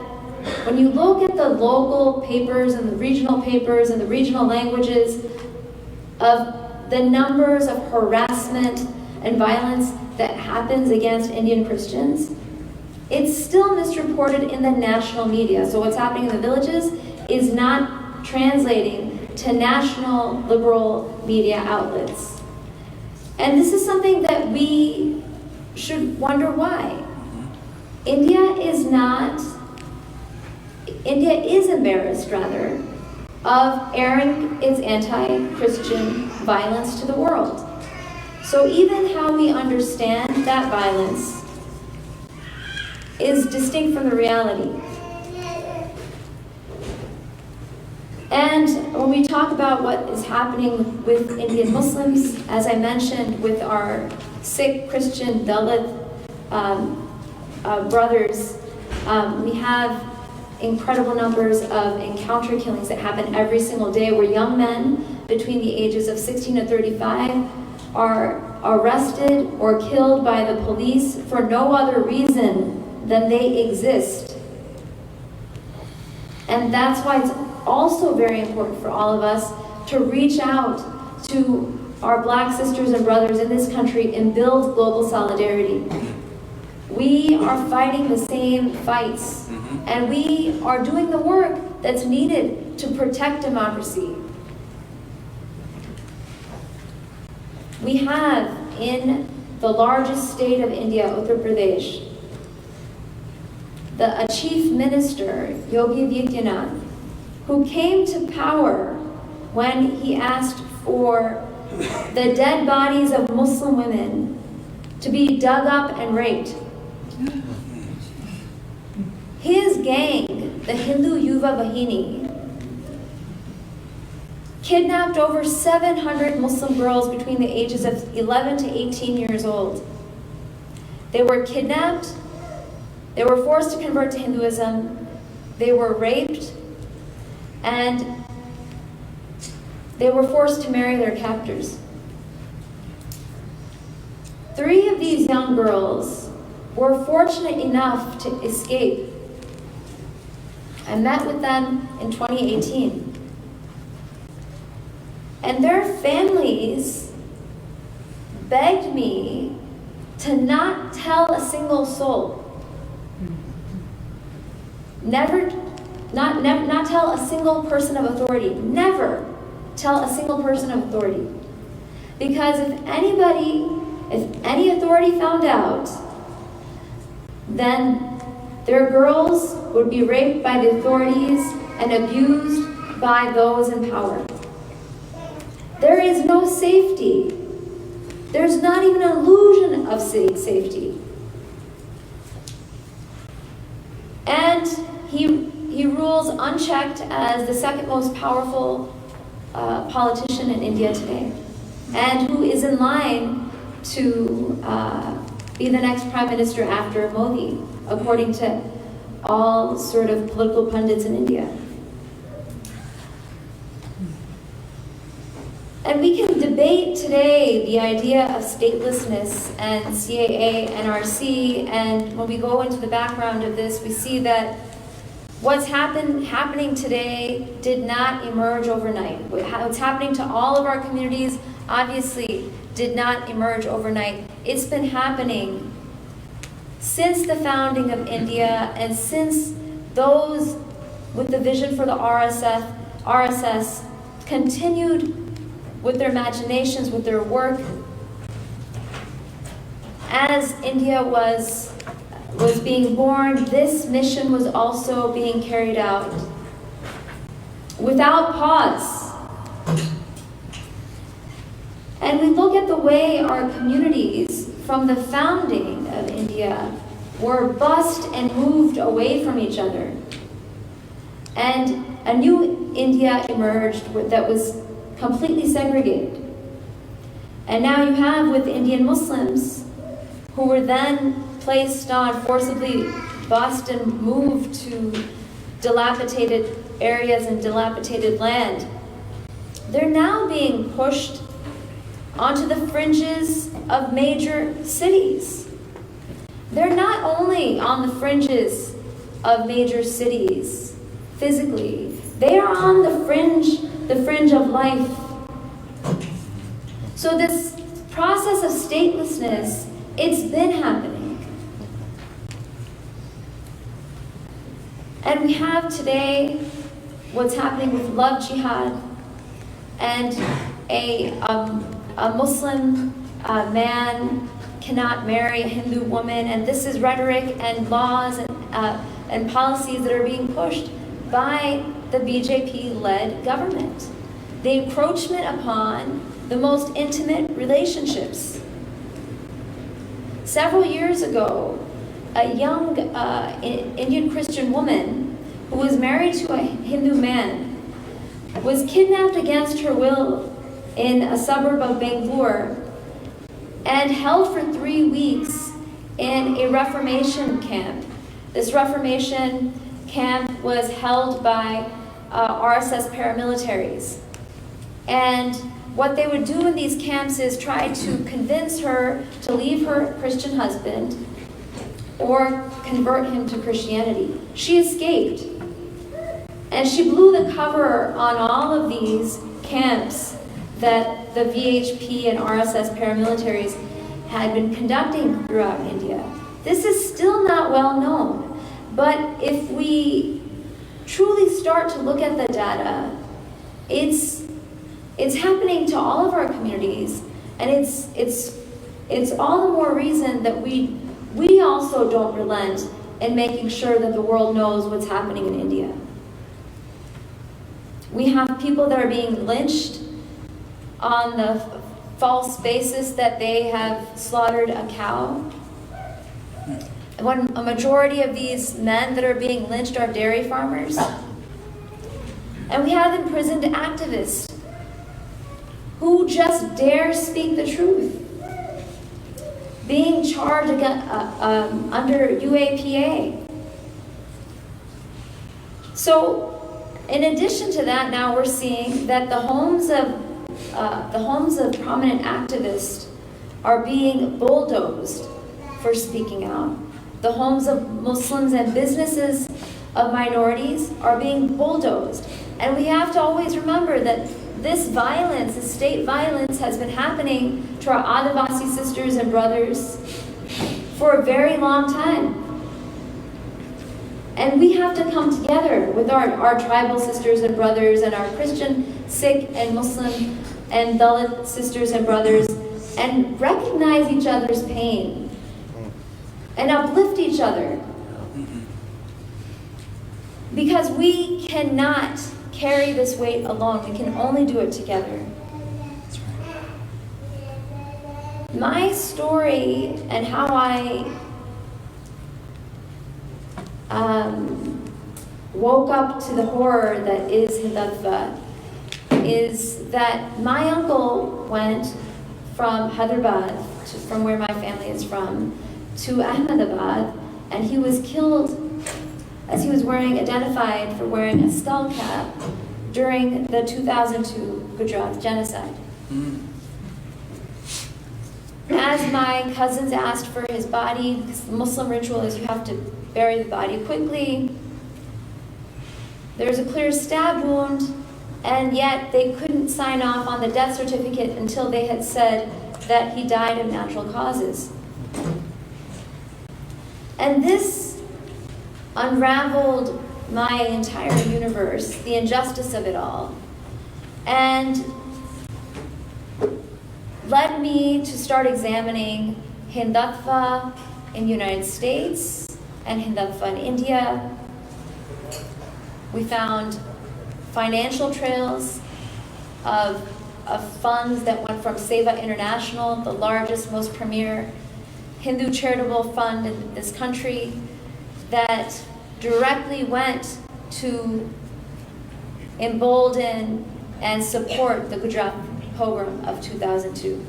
when you look at the local papers and the regional languages of the numbers of harassment and violence that happens against Indian Christians, it's still misreported in the national media. So what's happening in the villages is not translating to national liberal media outlets. And this is something that we should wonder why. India is embarrassed, rather, of airing its anti-Christian violence to the world. So even how we understand that violence is distinct from the reality. And when we talk about what is happening with Indian Muslims, as I mentioned, with our Sikh, Christian, Dalit brothers, we have incredible numbers of encounter killings that happen every single day, where young men between the ages of 16 to 35 are arrested or killed by the police for no other reason than they exist. And that's why it's also very important for all of us to reach out to our Black sisters and brothers in this country and build global solidarity. We are fighting the same fights, and we are doing the work that's needed to protect democracy. We have in the largest state of India, Uttar Pradesh, a chief minister, Yogi Adityanath, who came to power when he asked for the dead bodies of Muslim women to be dug up and raped. His gang, the Hindu Yuva Bahini, kidnapped over 700 Muslim girls between the ages of 11 to 18 years old. They were kidnapped, they were forced to convert to Hinduism, they were raped, and they were forced to marry their captors. 3 of these young girls were fortunate enough to escape. I met with them in 2018. And their families begged me to not tell a single soul. Not tell a single person of authority. Never tell a single person of authority. Because if any authority found out, then their girls would be raped by the authorities and abused by those in power. There is no safety. There's not even an illusion of safety. And he rules unchecked as the second most powerful politician in India today, and who is in line to be the next prime minister after Modi, according to all sort of political pundits in India. And we can debate today the idea of statelessness and CAA, NRC, and when we go into the background of this, we see that what's happening today did not emerge overnight. What's happening to all of our communities obviously did not emerge overnight. It's been happening since the founding of India, and since those with the vision for the RSS continued with their imaginations, with their work. As India was being born, this mission was also being carried out without pause. And we look at the way our communities from the founding of India were bussed and moved away from each other. And a new India emerged that was completely segregated. And now you have with Indian Muslims who were then placed on, forcibly bussed and moved to dilapidated areas and dilapidated land. They're now being pushed onto the fringes of major cities. They're not only on the fringes of major cities physically, they are on the fringe of life. So this process of statelessness, it's been happening. And we have today what's happening with love jihad, and a Muslim man cannot marry a Hindu woman, and this is rhetoric and laws and policies that are being pushed by the BJP-led government. The encroachment upon the most intimate relationships. Several years ago, a young Indian Christian woman who was married to a Hindu man was kidnapped against her will in a suburb of Bangalore and held for 3 weeks in a Reformation camp. This Reformation camp was held by RSS paramilitaries. And what they would do in these camps is try to convince her to leave her Christian husband or convert him to Christianity. She escaped. And she blew the cover on all of these camps that the VHP and RSS paramilitaries had been conducting throughout India. This is still not well known. But if we truly start to look at the data, it's happening to all of our communities, and it's all the more reason that we also don't relent in making sure that the world knows what's happening in India. We have people that are being lynched on the false basis that they have slaughtered a cow. When a majority of these men that are being lynched are dairy farmers. And we have imprisoned activists who just dare speak the truth, being charged under UAPA. So, in addition to that, now we're seeing that the homes of prominent activists are being bulldozed for speaking out. The homes of Muslims and businesses of minorities are being bulldozed. And we have to always remember that this violence, this state violence, has been happening to our Adivasi sisters and brothers for a very long time. And we have to come together with our tribal sisters and brothers and our Christian, Sikh, and Muslim and Dalit sisters and brothers and recognize each other's pain and uplift each other. Because we cannot carry this weight alone. We can only do it together. My story and how I woke up to the horror that is Hindutva is that my uncle went from Hyderabad, from where my family is from, to Ahmedabad, and he was killed as he was identified for wearing a skull cap during the 2002 Gujarat genocide. As my cousins asked for his body, because the Muslim ritual is you have to bury the body quickly, there was a clear stab wound, and yet they couldn't sign off on the death certificate until they had said that he died of natural causes. And this unraveled my entire universe, the injustice of it all, and led me to start examining Hindutva in the United States and Hindutva in India. We found financial trails of funds that went from Seva International, the largest, most premier Hindu charitable fund in this country, that directly went to embolden and support the Gujarat pogrom of 2002.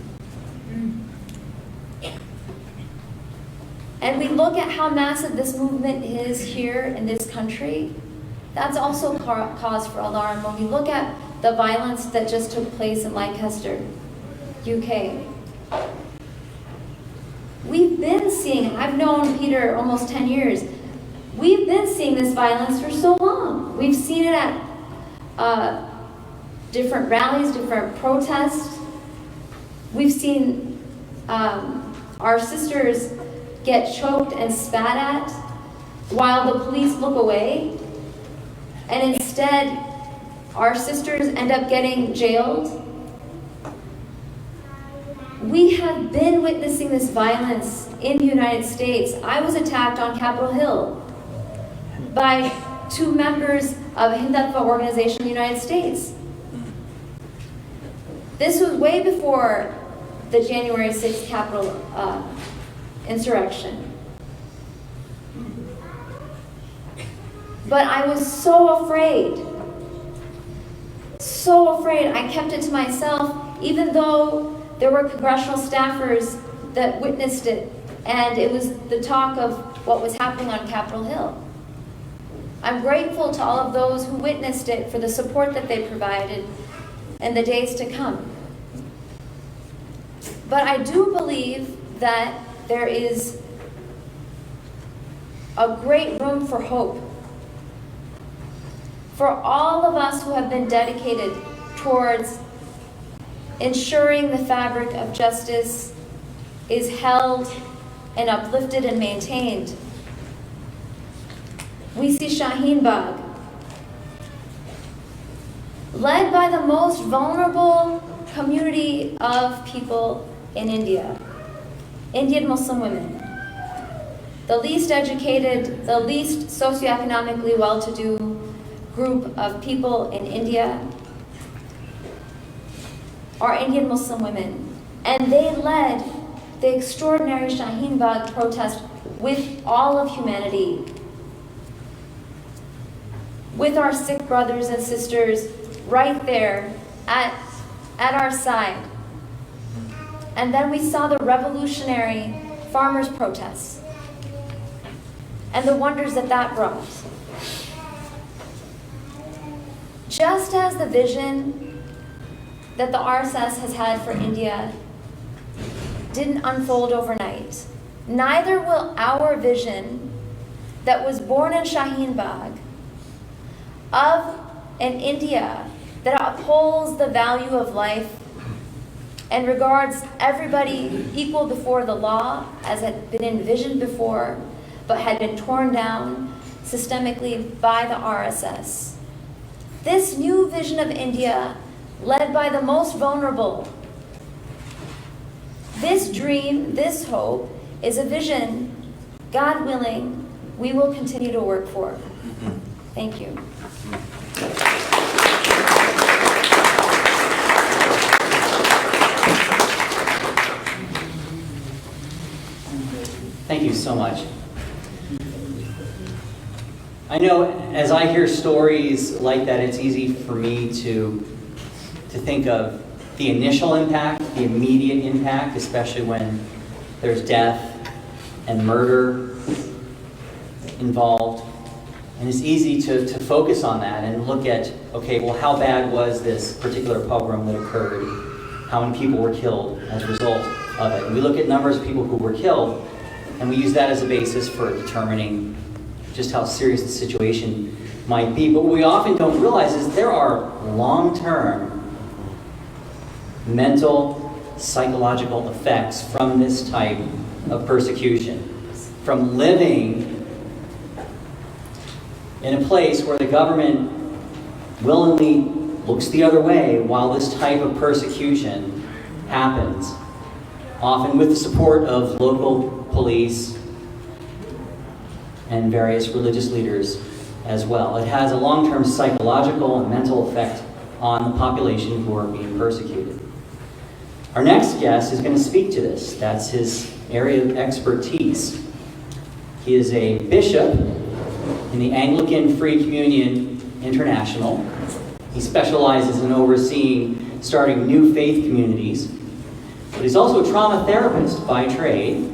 And we look at how massive this movement is here in this country. That's also cause for alarm when we look at the violence that just took place in Leicester, UK. We've been seeing, I've known Peter almost 10 years, we've been seeing this violence for so long. We've seen it at different rallies, different protests. We've seen our sisters get choked and spat at while the police look away. And instead, our sisters end up getting jailed. We have been witnessing this violence in the United States. I was attacked on Capitol Hill by 2 members of a Hindutva organization in the United States. This was way before the January 6th Capitol insurrection. But I was so afraid. So afraid. I kept it to myself, even though there were congressional staffers that witnessed it, and it was the talk of what was happening on Capitol Hill. I'm grateful to all of those who witnessed it for the support that they provided in the days to come. But I do believe that there is a great room for hope for all of us who have been dedicated towards ensuring the fabric of justice is held and uplifted and maintained. We see Shaheen Bagh, led by the most vulnerable community of people in India, Indian Muslim women, the least educated, the least socioeconomically well-to-do group of people in India are Indian Muslim women. And they led the extraordinary Shaheen Bagh protest with all of humanity, with our Sikh brothers and sisters right there at our side. And then we saw the revolutionary farmers' protests and the wonders that that brought. Just as the vision that the RSS has had for India didn't unfold overnight. Neither will our vision that was born in Shaheen Bagh of an India that upholds the value of life and regards everybody equal before the law as had been envisioned before, but had been torn down systemically by the RSS. This new vision of India, led by the most vulnerable, this dream, this hope, is a vision, God willing, we will continue to work for. Thank you. Thank you so much. I know as I hear stories like that, it's easy for me to think of the initial impact, the immediate impact, especially when there's death and murder involved. And it's easy to focus on that and look at, okay, well, how bad was this particular pogrom that occurred? How many people were killed as a result of it? And we look at numbers of people who were killed, and we use that as a basis for determining just how serious the situation might be. But what we often don't realize is there are long-term mental, psychological effects from this type of persecution. From living in a place where the government willingly looks the other way while this type of persecution happens, often with the support of local police and various religious leaders as well. It has a long-term psychological and mental effect on the population who are being persecuted. Our next guest is going to speak to this. That's his area of expertise. He is a bishop in the Anglican Free Communion International. He specializes in overseeing starting new faith communities. But he's also a trauma therapist by trade.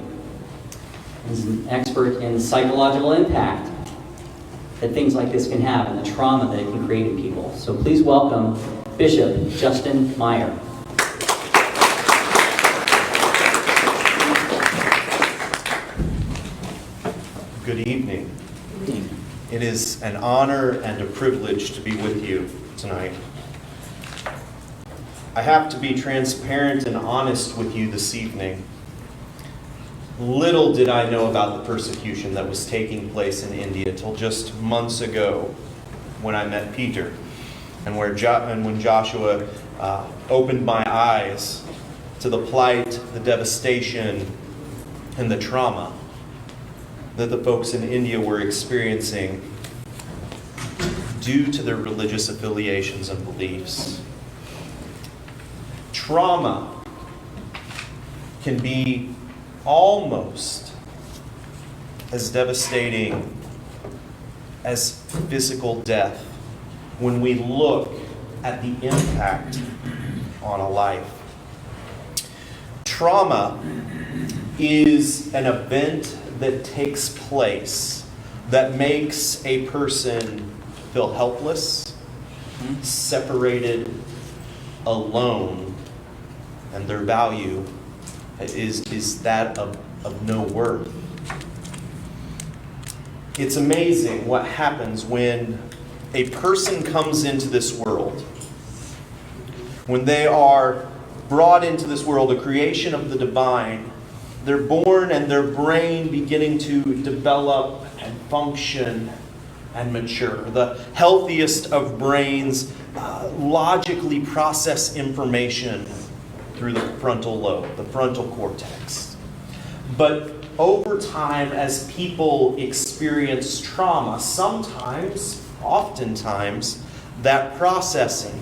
He's an expert in the psychological impact that things like this can have and the trauma that it can create in people. So please welcome Bishop Justin Meyer. Good evening. It is an honor and a privilege to be with you tonight. I have to be transparent and honest with you this evening. Little did I know about the persecution that was taking place in India till just months ago when I met Peter and when Joshua opened my eyes to the plight, the devastation, and the trauma that the folks in India were experiencing due to their religious affiliations and beliefs. Trauma can be almost as devastating as physical death when we look at the impact on a life. Trauma is an event that takes place that makes a person feel helpless, separated, alone, and their value is that of no worth. It's amazing what happens when a person comes into this world. When they are brought into this world, a creation of the divine, they're born and their brain beginning to develop and function and mature. The healthiest of brains logically process information through the frontal lobe, the frontal cortex. But over time, as people experience trauma, sometimes, oftentimes, that processing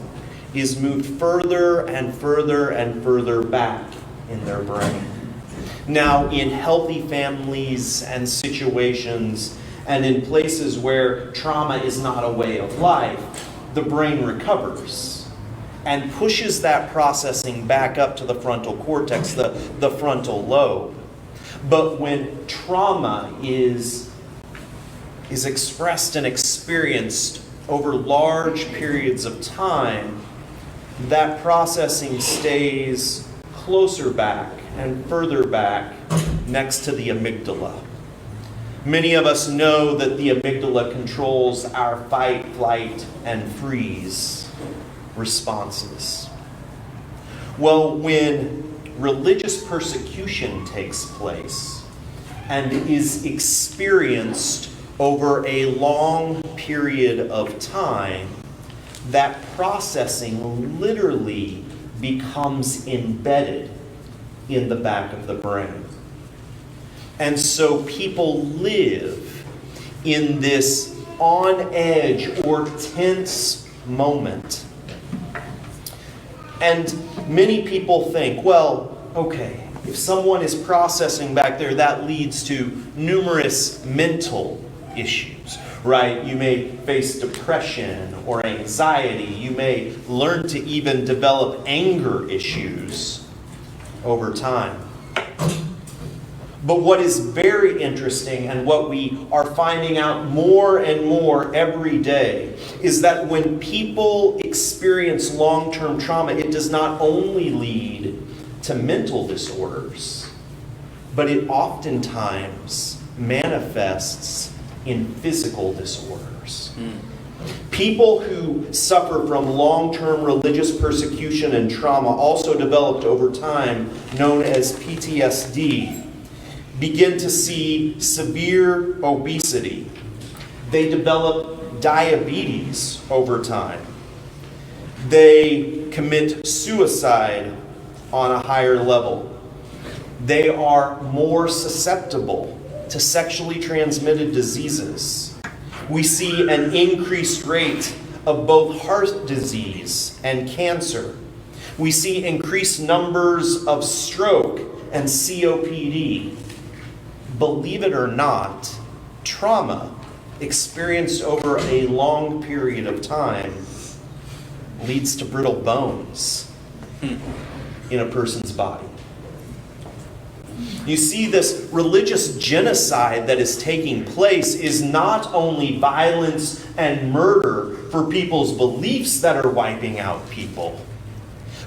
is moved further and further and further back in their brain. Now, in healthy families and situations, and in places where trauma is not a way of life, the brain recovers and pushes that processing back up to the frontal cortex, the frontal lobe. But when trauma is expressed and experienced over large periods of time, that processing stays closer back and further back next to the amygdala. Many of us know that the amygdala controls our fight, flight, and freeze responses. Well, when religious persecution takes place and is experienced over a long period of time, that processing literally becomes embedded in the back of the brain. And so people live in this on edge or tense moment. And many people think, well, okay, if someone is processing back there, that leads to numerous mental issues, right? You may face depression or anxiety. You may learn to even develop anger issues over time. But what is very interesting, and what we are finding out more and more every day, is that when people experience long-term trauma, it does not only lead to mental disorders, but it oftentimes manifests in physical disorders. People who suffer from long-term religious persecution and trauma, also developed over time, known as PTSD, begin to see severe obesity. They develop diabetes over time. They commit suicide on a higher level. They are more susceptible to sexually transmitted diseases. We see an increased rate of both heart disease and cancer. We see increased numbers of stroke and COPD. Believe it or not, trauma experienced over a long period of time leads to brittle bones in a person's body. You see, this religious genocide that is taking place is not only violence and murder for people's beliefs that are wiping out people,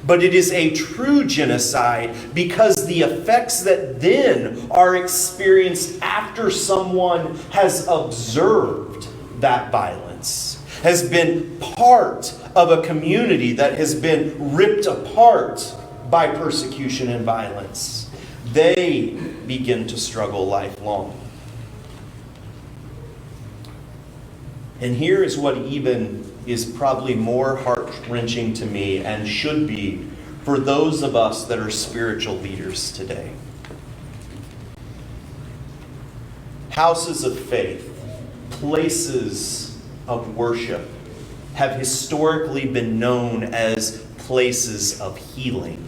but it is a true genocide because the effects that then are experienced after someone has observed that violence, has been part of a community that has been ripped apart by persecution and violence, they begin to struggle lifelong. And here is what even is probably more heart-wrenching to me, and should be for those of us that are spiritual leaders today. Houses of faith, places of worship, have historically been known as places of healing.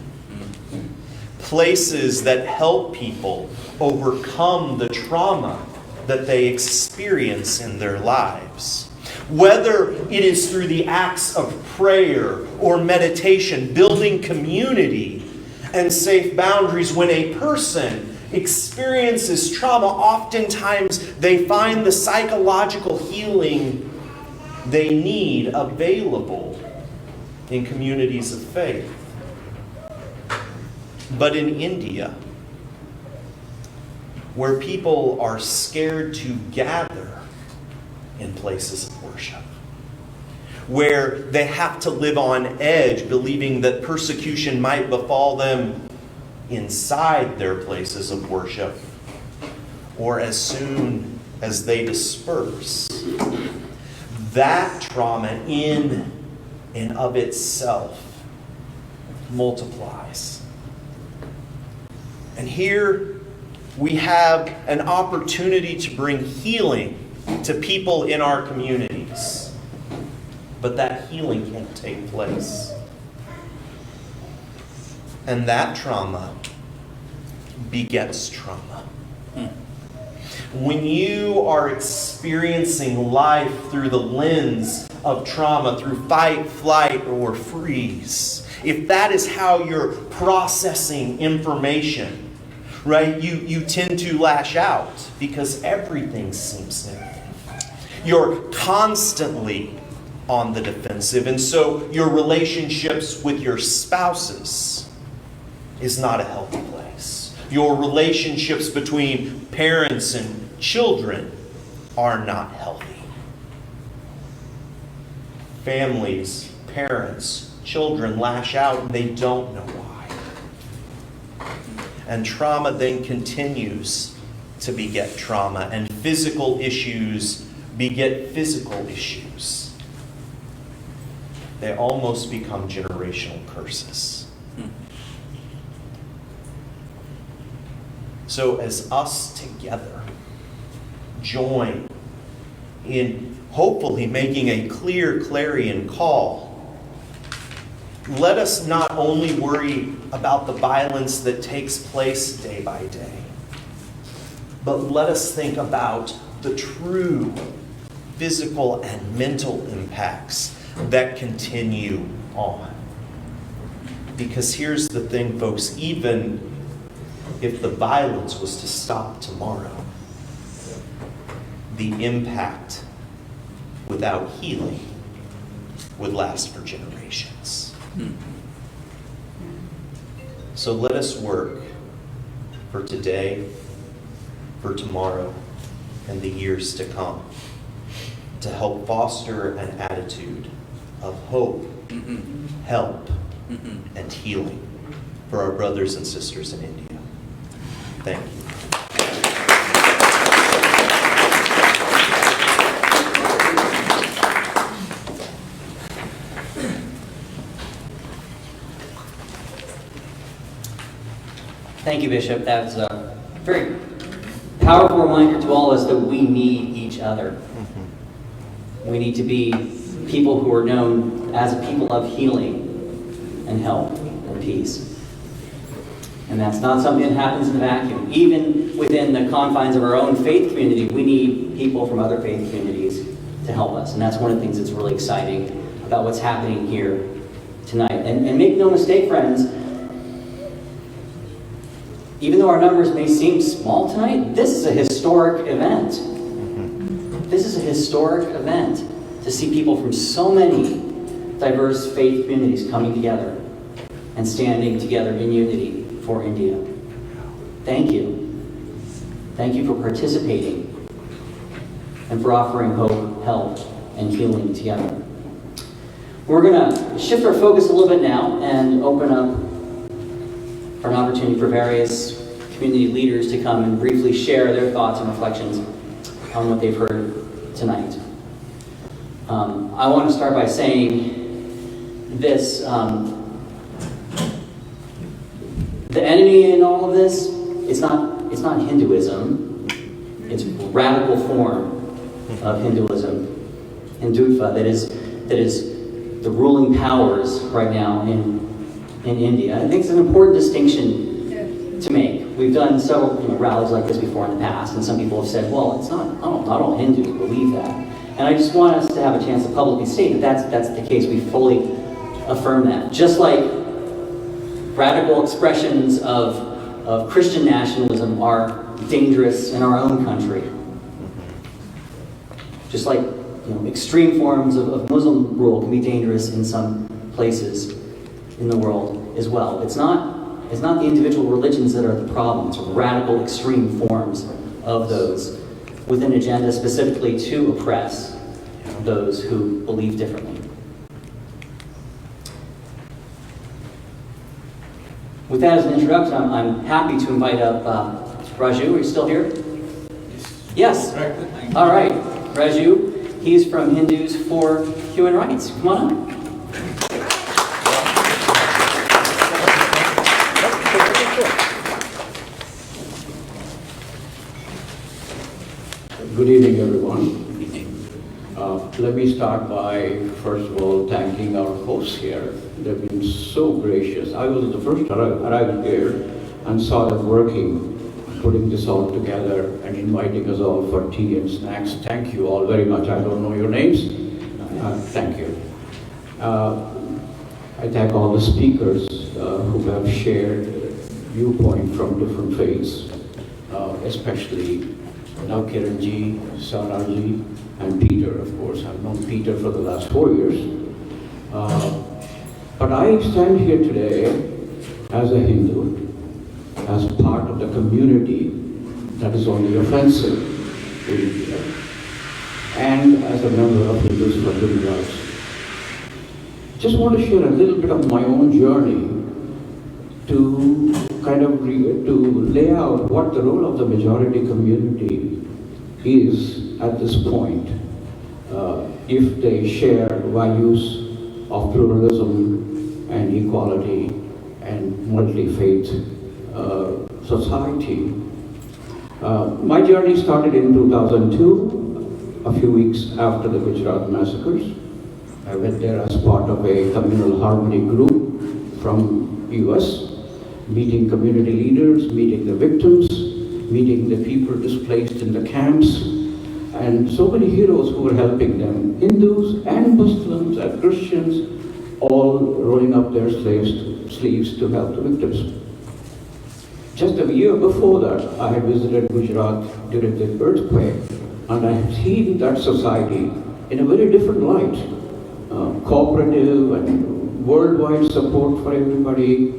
Places that help people overcome the trauma that they experience in their lives. Whether it is through the acts of prayer or meditation, building community and safe boundaries. When a person experiences trauma, oftentimes they find the psychological healing they need available in communities of faith. But in India, where people are scared to gather in places of worship, where they have to live on edge, believing that persecution might befall them inside their places of worship, or as soon as they disperse, that trauma in and of itself multiplies. And here we have an opportunity to bring healing to people in our communities. But that healing can't take place. And that trauma begets trauma. When you are experiencing life through the lens of trauma, through fight, flight, or freeze, if that is how you're processing information, right, you tend to lash out because everything seems negative. You're constantly on the defensive, and so your relationships with your spouses is not a healthy place. Your relationships between parents and children are not healthy. Families, parents, children lash out and they don't know why. And trauma then continues to beget trauma, and physical issues beget physical issues. They almost become generational curses. So as us together join in hopefully making a clear clarion call, let us not only worry about the violence that takes place day by day, but let us think about the true physical and mental impacts that continue on. Because here's the thing, folks, even if the violence was to stop tomorrow, the impact without healing would last for generations. So let us work for today, for tomorrow, and the years to come to help foster an attitude of hope, help, and healing for our brothers and sisters in India. Thank you. Thank you, Bishop. That's a very powerful reminder to all of us that we need each other. We need to be people who are known as a people of healing and help and peace. And that's not something that happens in a vacuum. Even within the confines of our own faith community, we need people from other faith communities to help us. And that's one of the things that's really exciting about what's happening here tonight. And make no mistake, friends, even though our numbers may seem small tonight, this is a historic event. This is a historic event to see people from so many diverse faith communities coming together and standing together in unity for India. Thank you. Thank you for participating and for offering hope, help, and healing together. We're going to shift our focus a little bit now and open up for an opportunity for various community leaders to come and briefly share their thoughts and reflections on what they've heard tonight. I want to start by saying this. The enemy in all of this, it's not Hinduism. It's a radical form of Hinduism, Hindutva, that is the ruling powers right now in India. I think it's an important distinction to make. We've done several rallies like this before in the past, and some people have said, well, it's not all Hindus believe that. And I just want us to have a chance to publicly state that that's the case. We fully affirm that. Just like radical expressions of Christian nationalism are dangerous in our own country. Just like extreme forms of Muslim rule can be dangerous in some places in the world as well. It's not the individual religions that are the problem. It's radical extreme forms of those with an agenda specifically to oppress those who believe differently. With that as an introduction, I'm happy to invite up Raju. Are you still here? Yes. All right. Raju, he's from Hindus for Human Rights. Come on up. Good evening, everyone. Let me start by, first of all, thanking our hosts here. They've been so gracious. I was the first arrival here and saw them working, putting this all together and inviting us all for tea and snacks. Thank you all very much. I don't know your names. Thank you. I thank all the speakers who have shared viewpoint from different faiths, especially Kiranji, Sararji, and Peter, of course. I've known Peter for the last 4 years. But I stand here today as a Hindu, as part of the community that is only offensive to India, and as a member of Hindus for Human Rights. Just want to share a little bit of my own journey to kind of to lay out what the role of the majority community is at this point, if they share values of pluralism and equality and multi-faith society. My journey started in 2002, a few weeks after the Gujarat massacres. I went there as part of a communal harmony group from US, meeting community leaders, meeting the victims, meeting the people displaced in the camps, and so many heroes who were helping them, Hindus and Muslims and Christians, all rolling up their sleeves to help the victims. Just a year before that, I had visited Gujarat during the earthquake, and I had seen that society in a very different light. Cooperative and worldwide support for everybody.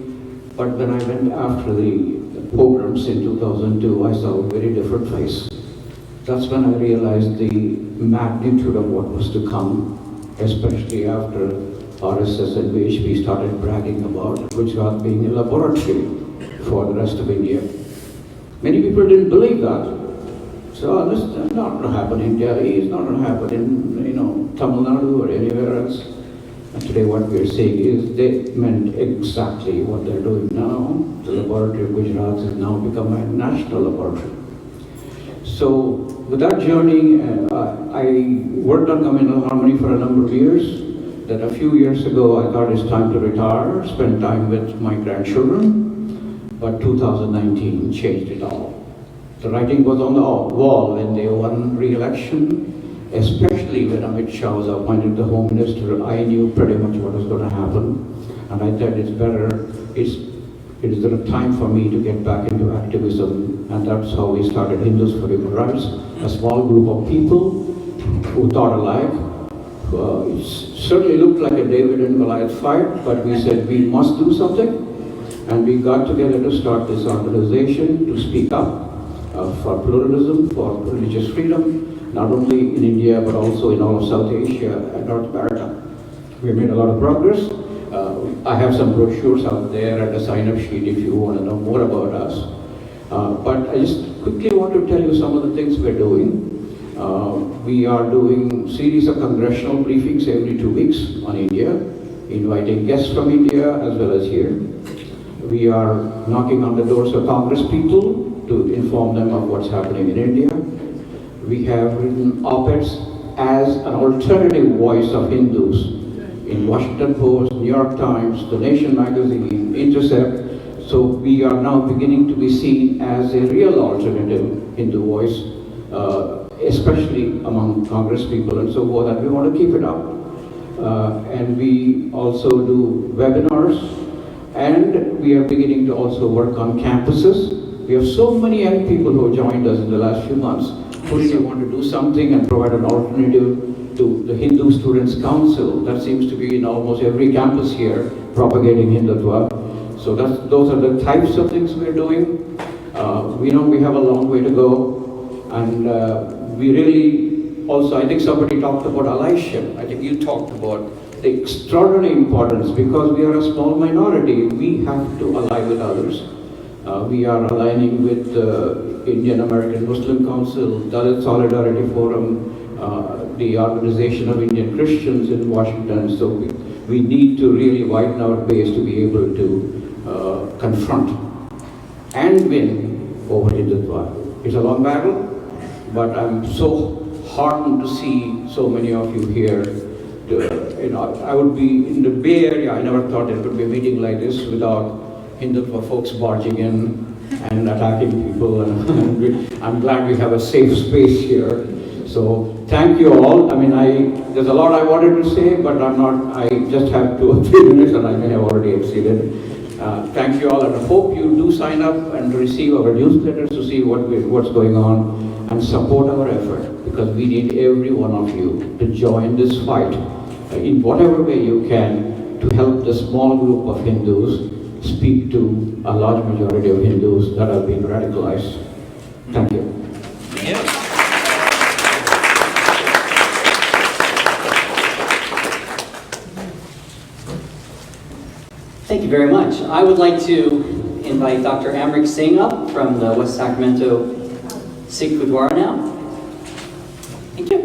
But when I went after the pogroms in 2002, I saw a very different face. That's when I realized the magnitude of what was to come, especially after RSS and VHP started bragging about Gujarat being a laboratory for the rest of India. Many people didn't believe that. So this is not going to happen in Delhi, it's not going to happen in Tamil Nadu or anywhere else. And today what we are seeing is they meant exactly what they're doing now. The laboratory of Gujarat has now become a national laboratory. So with that journey, I worked on communal harmony for a number of years. Then a few years ago, I thought it's time to retire, spend time with my grandchildren. But 2019 changed it all. The writing was on the wall when they won re-election, especially when Amit Shah was appointed the Home Minister. I knew pretty much what was going to happen, and I thought it is the time for me to get back into activism, and that's how we started Hindus for Human Rights, a small group of people who thought alike. It certainly looked like a David and Goliath fight, but we said we must do something, and we got together to start this organization to speak up for pluralism, for religious freedom, not only in India but also in all of South Asia and North America. We made a lot of progress. I have some brochures out there and a sign-up sheet if you want to know more about us. But I just quickly want to tell you some of the things we're doing. We are doing series of congressional briefings every 2 weeks on India, inviting guests from India as well as here. We are knocking on the doors of Congress people to inform them of what's happening in India. We have written op-eds as an alternative voice of Hindus in Washington Post, New York Times, The Nation magazine, Intercept. So we are now beginning to be seen as a real alternative Hindu voice, especially among Congress people and so forth, and we want to keep it up. And we also do webinars, and we are beginning to also work on campuses. We have so many young people who have joined us in the last few months who really want to do something and provide an alternative to the Hindu Students' Council. That seems to be in almost every campus here, propagating Hindutva. So those are the types of things we're doing. We know we have a long way to go, and we really also, I think somebody talked about allyship. I think you talked about the extraordinary importance, because we are a small minority. We have to ally with others. We are aligning with the Indian American Muslim Council, Dalit Solidarity Forum, the Organization of Indian Christians in Washington. So we need to really widen our base to be able to confront and win over Hindutva. It's a long battle, but I'm so heartened to see so many of you here. I would be in the Bay Area. I never thought there could be a meeting like this without Hindutva folks barging in and attacking people. And I'm glad we have a safe space here. So thank you all. I mean, there's a lot I wanted to say, but I just have 2 or 3 minutes and I may have already exceeded. Thank you all, and I hope you do sign up and receive our newsletters to see what's going on and support our effort, because we need every one of you to join this fight in whatever way you can to help the small group of Hindus speak to a large majority of Hindus that have been radicalized. Thank you. Thank you very much. I would like to invite Dr. Amrik Singh up from the West Sacramento Sikh Gurdwara now. Thank you.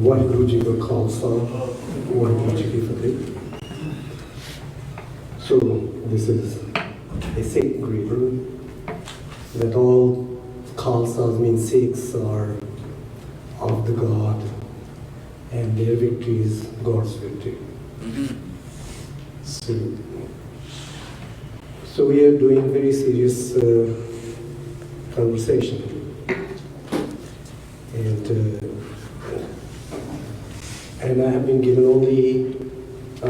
Waheguru Ji Ka Khalsa, Waheguru Ji Ki Fateh. So this is a Sikh river that all Khalsas means Sikhs are of the God, and their victory is God's victory. So we are doing very serious conversation, and I have been given only 5,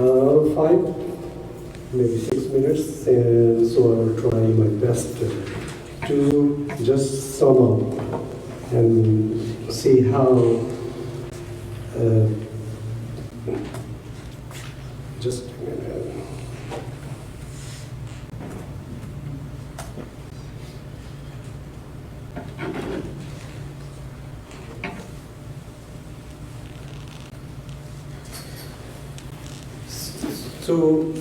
maybe 6 minutes, and so I will try my best to just sum up and see how just So,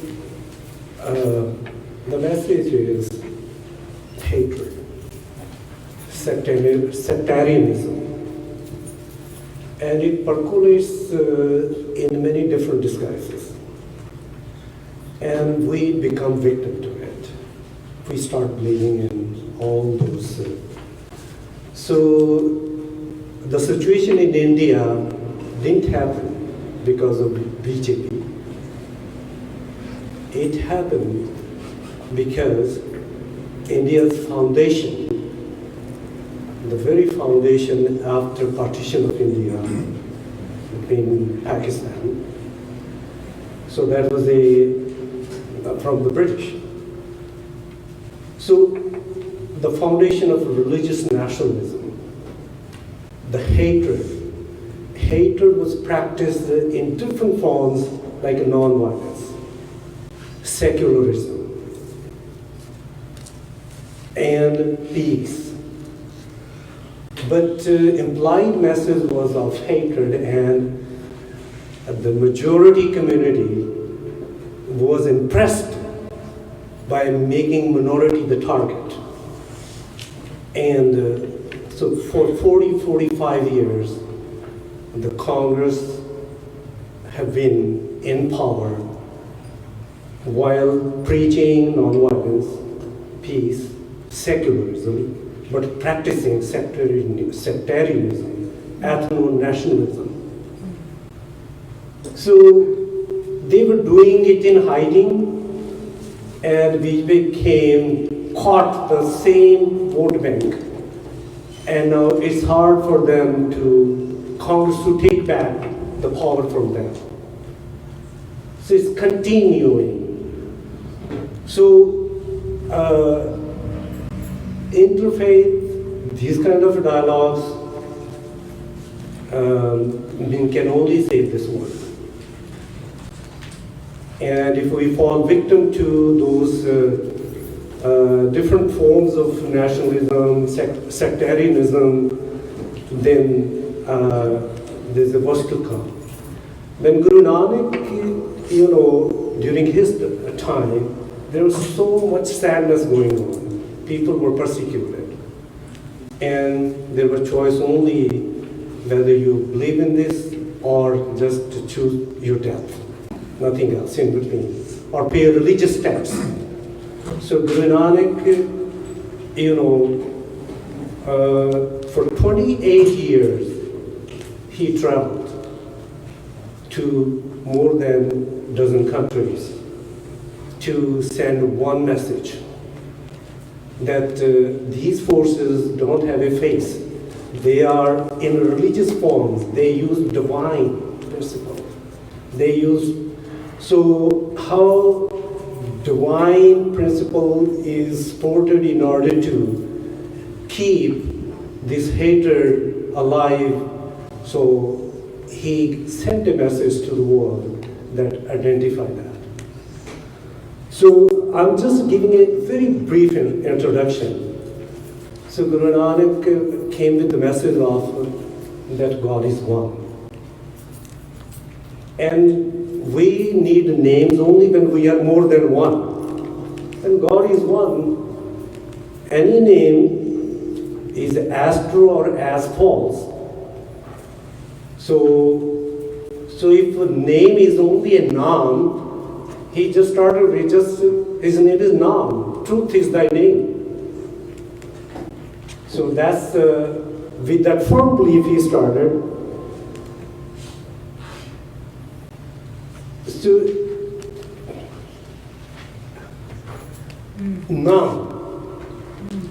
the message is hatred, sectarianism, and it percolates in many different disguises. And we become victim to it. We start believing in all those. So, the situation in India didn't happen because of BJP. It happened because India's foundation, the very foundation after partition of India between Pakistan, so that was from the British. So the foundation of religious nationalism, the hatred was practiced in different forms like non-violence. Secularism and peace, but implied message was of hatred, and the majority community was impressed by making minority the target. And so for 40-45 years, the Congress have been in power while preaching non-violence, peace, secularism, but practicing sectarianism, ethno-nationalism. So they were doing it in hiding, and we became caught the same vote bank. And now it's hard for them Congress to take back the power from them. So it's continuing. So, interfaith, these kind of dialogues can only save this world. And if we fall victim to those different forms of nationalism, sectarianism, then there's a worst to come. When Guru Nanak, during his time, there was so much sadness going on. People were persecuted. And there was choice only whether you believe in this or just to choose your death. Nothing else in between. Or pay a religious tax. So Guru Nanak, for 28 years, he traveled to more than a dozen countries to send one message. that these forces don't have a face. They are in religious forms. They use divine principles. They use, so how divine principle is supported in order to keep this hatred alive. So he sent a message to the world that identify that. So I'm just giving a very brief introduction. So Guru Nanak came with the message of that God is one. And we need names only when we are more than one. And God is one. Any name is as true or as false. So if a name is only a noun, he just started, his name is Naam. Truth is thy name. So that's, with that firm belief he started. So,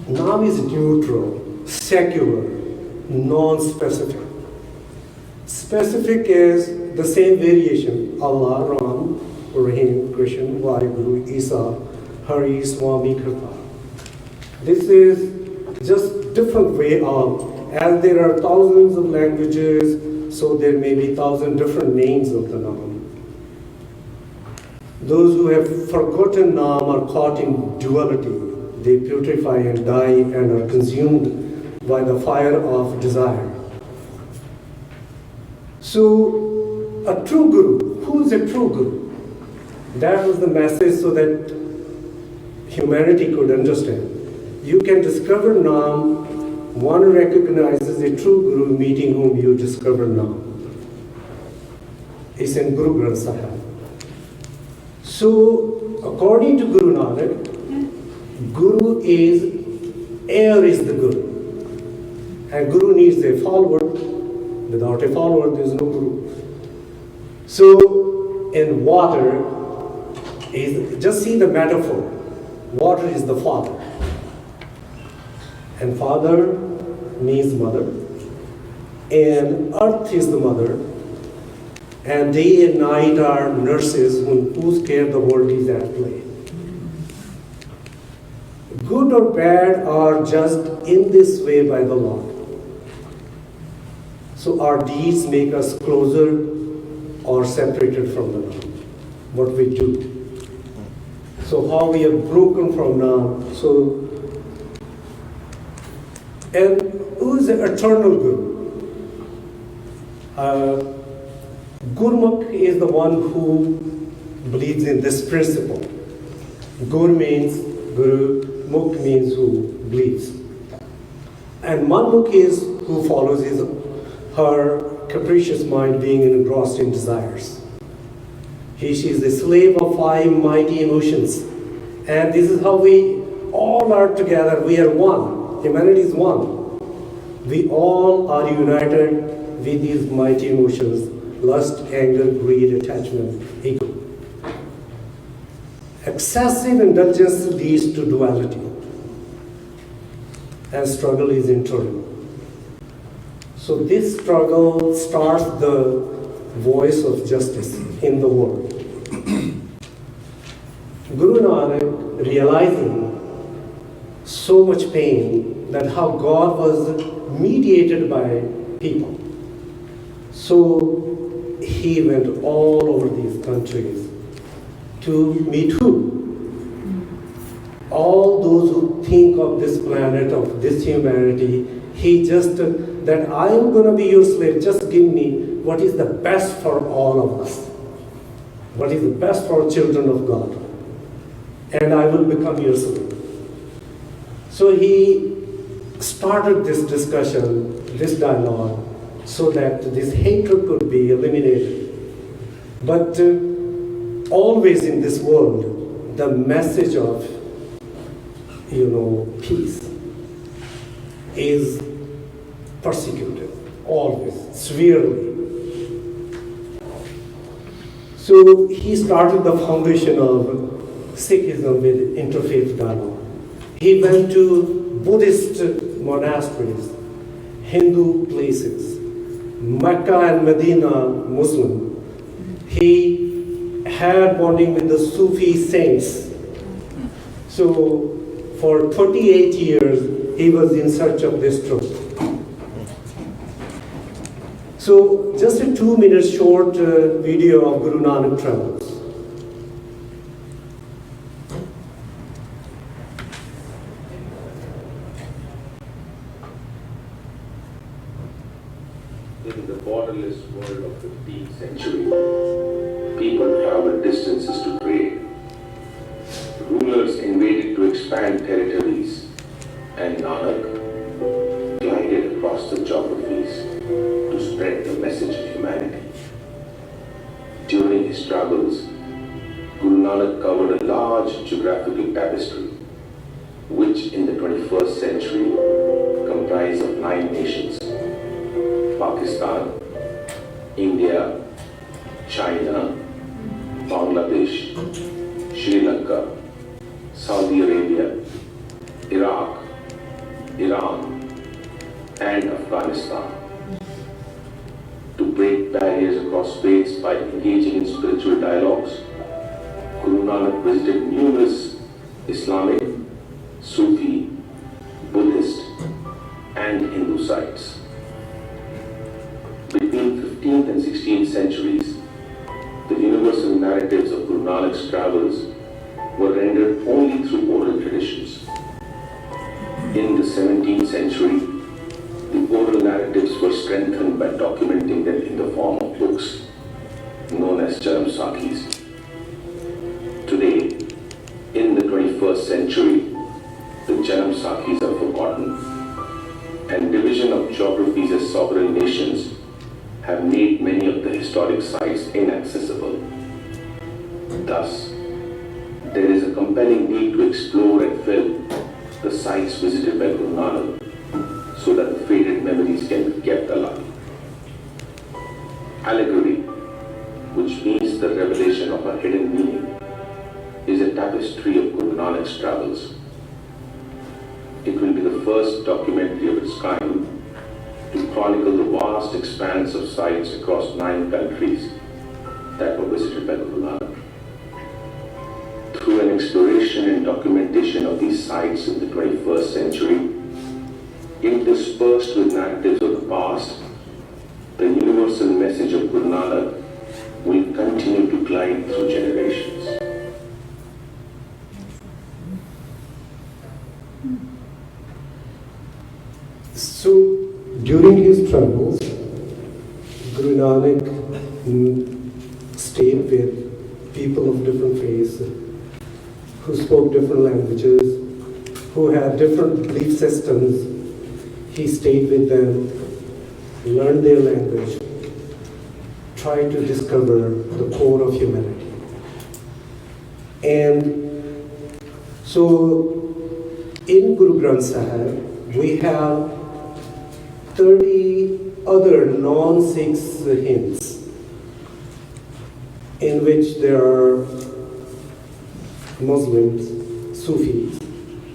Naam is neutral, secular, non-specific. Specific is the same variation, Allah, Ram, Rahim, Krishna, Vaheguru, Isa, Hari, Swami, Kripa. This is just different way of, as there are thousands of languages, so there may be 1,000 different names of the Naam. Those who have forgotten Naam are caught in duality. They putrefy and die and are consumed by the fire of desire. So, a true Guru, who is a true Guru? That was the message so that humanity could understand. You can discover Naam, one recognizes a true Guru meeting whom you discover Naam. It's in Guru Granth Sahib. So, according to Guru Nanak, Guru is, air is the Guru. And Guru needs a follower. Without a follower, there is no Guru. So, in water, just see the metaphor. Water is the father. And father means mother. And earth is the mother. And day and night are nurses whose care the world is at play. Good or bad are judged in this way by the Lord. So our deeds make us closer or separated from the Lord. What we do. So how we are broken from now. So, and who is the eternal Guru? Gurmukh is the one who believes in this principle. Gur means Guru, Mukh means who believes. And Manmukh is who follows her capricious mind being engrossed in desires. She is the slave of 5 mighty emotions. And this is how we all are together. We are one. Humanity is one. We all are united with these mighty emotions: lust, anger, greed, attachment, ego. Excessive indulgence leads to duality. And struggle is internal. So this struggle starts the voice of justice in the world. Guru Nanak, realizing so much pain that how God was mediated by people. So he went all over these countries to meet who? All those who think of this planet, of this humanity. He just, that I am going to be your slave, just give me what is the best for all of us. What is the best for children of God. And I will become your slave. So he started this discussion, this dialogue, so that this hatred could be eliminated. But always in this world, the message of, peace is persecuted, always, severely. So he started the foundation of Sikhism with Interfaith dialogue. He went to Buddhist monasteries, Hindu places, Mecca and Medina Muslim. He had bonding with the Sufi saints. So for 38 years, he was in search of this truth. So just a 2-minute short video of Guru Nanak travels. In the borderless world of the 15th century, people traveled distances to pray. Rulers invaded to expand territories, and Nanak glided across the geographies to spread the message of humanity. During his travels, Guru Nanak covered a large geographical tapestry, which in the 21st century comprised of 9 nations: Pakistan, India, China, Bangladesh, Sri Lanka, Saudi Arabia, Iraq, Iran, and Afghanistan. To break barriers across faiths by engaging in spiritual dialogues, Guru Nanak visited numerous Islamic, Sufi, Buddhist, and Hindu sites. Between 15th and 16th centuries, the universal narratives of Guru Nanak's travels were rendered only through oral traditions. In the 17th century, the oral narratives were strengthened by documenting them in the form of books, known as Charamsakhis. Today, in the 21st century, the Charamsakhis are forgotten, and division of geographies as sovereign nations have made many of the historic sites inaccessible. Thus, there is a compelling need to explore and fill the sites visited by Guru Nanak so that the faded memories can be kept alive. Allegory, which means the revelation of a hidden meaning, is a tapestry of Guru Nanak's travels. It will be the first documentary of its kind to chronicle the vast expanse of sites across 9 countries that were visited by Guru Nanak. Through an exploration and documentation of these sites in the 21st century, interspersed with narratives of the past, the universal message of Guru Nanak will continue to glide through generations. So during his travels, Guru Nanak stayed with people of different faiths, who spoke different languages, who had different belief systems. He stayed with them, learned their language, tried to discover the core of humanity. And so in Guru Granth Sahib, we have 30 other non-Sikh hymns in which there are Muslims, Sufis,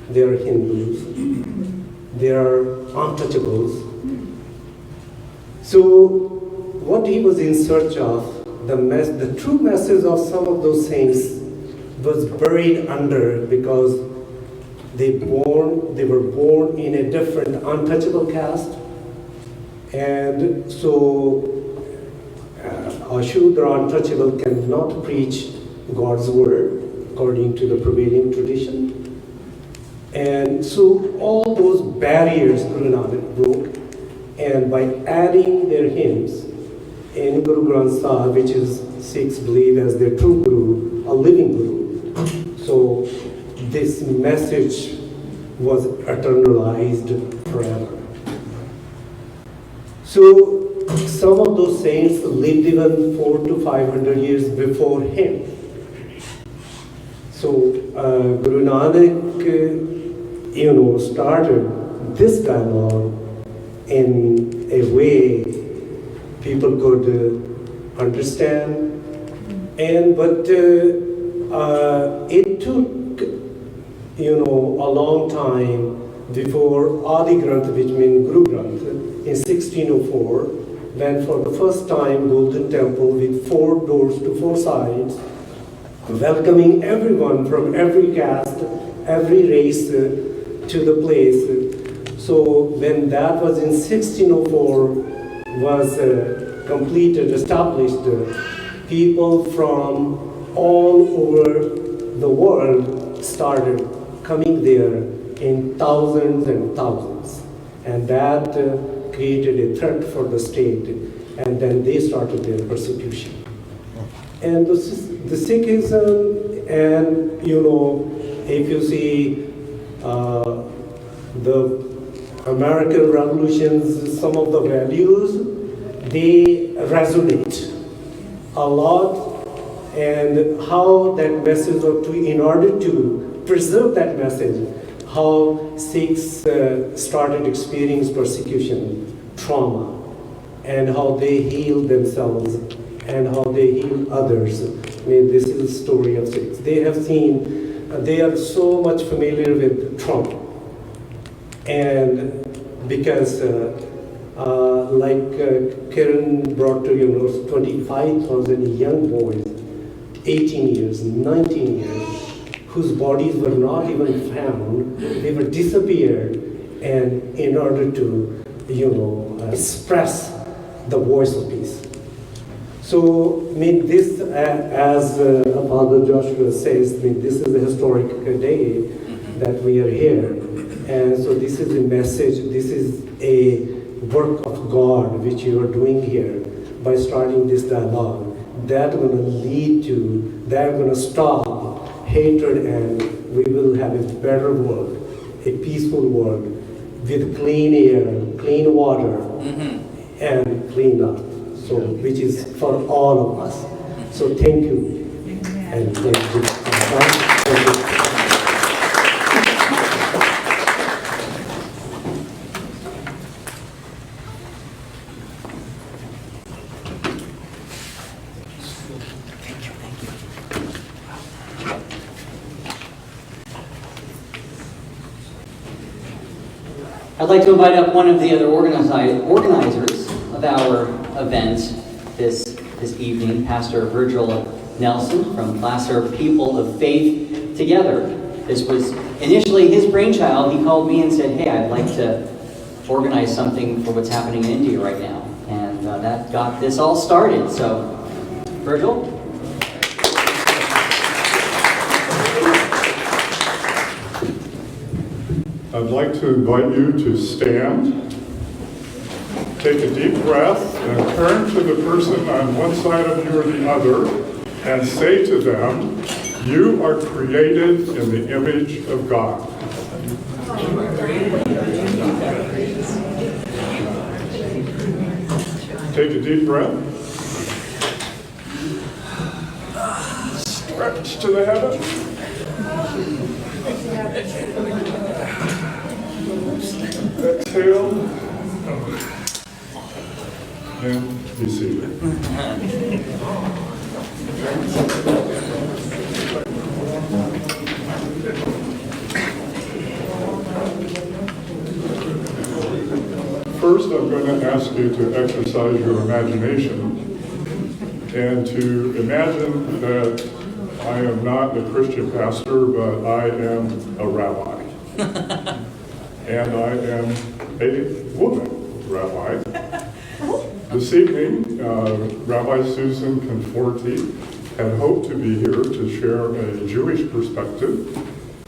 there are Hindus, there are untouchables. So what he was in search of, the true message of some of those saints was buried under, because they were born in a different untouchable caste. And so Ashudra untouchable cannot preach God's word according to the prevailing tradition. And so all those barriers Guru Nanak broke, and by adding their hymns in Guru Granth Sahib, which is Sikhs believe as their true Guru, a living Guru. So this message was eternalized forever. So some of those saints lived even 400 to 500 years before him. So Guru Nanak, started this dialogue in a way people could understand, but it took a long time before Adi Granth, which means Guru Granth, in 1604, when for the first time Golden Temple with 4 doors to 4 sides, welcoming everyone from every caste, every race to the place. So when that was in 1604 was completed, established, people from all over the world started coming there in thousands and thousands. And that created a threat for the state, and then they started their persecution. And the Sikhism, and if you see the American revolutions, some of the values, they resonate a lot, and how that message, in order to preserve that message, how Sikhs started experiencing persecution, trauma, and how they healed themselves and how they heal others. I mean, this is the story of Sikhs. They have seen, they are so much familiar with trauma. And because, Kiran brought to 25,000 young boys, 18 years, 19 years, whose bodies were not even found, they were disappeared, and in order to, express the voice of peace. So, this, as Father Joshua says, this is a historic day that we are here. And so this is a message, this is a work of God which you are doing here by starting this dialogue. That's going to lead to, they're going to stop hatred, and we will have a better world, a peaceful world with clean air, clean water, and clean earth. So, which is for all of us. So thank you. And thank you. Thank you. I'd like to invite up one of the other organizers of our event this evening, Pastor Virgil Nelson from Placer People of Faith Together. This was initially his brainchild. He called me and said, hey, I'd like to organize something for what's happening in India right now. And that got this all started. So, Virgil? I'd like to invite you to stand, take a deep breath, and turn to the person on one side of you or the other, and say to them, you are created in the image of God. Take a deep breath. Stretch to the heavens. Exhale. And be seated. First, I'm going to ask you to exercise your imagination and to imagine that I am not a Christian pastor, but I am a rabbi. And I am a woman rabbi. This evening, Rabbi Susan Conforti had hoped to be here to share a Jewish perspective,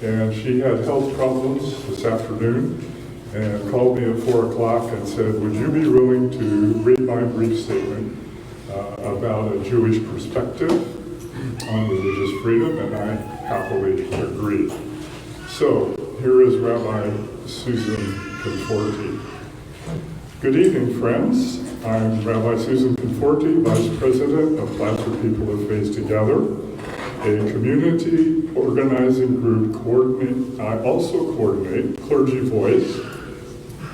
and she had health problems this afternoon and called me at 4 o'clock and said, would you be willing to read my brief statement about a Jewish perspective on religious freedom? And I happily agreed. So here is Rabbi Susan Conforti. Good evening, friends. I'm Rabbi Susan Conforti, Vice President of Placer People of Faith Together, a community organizing group. I also coordinate Clergy Voice,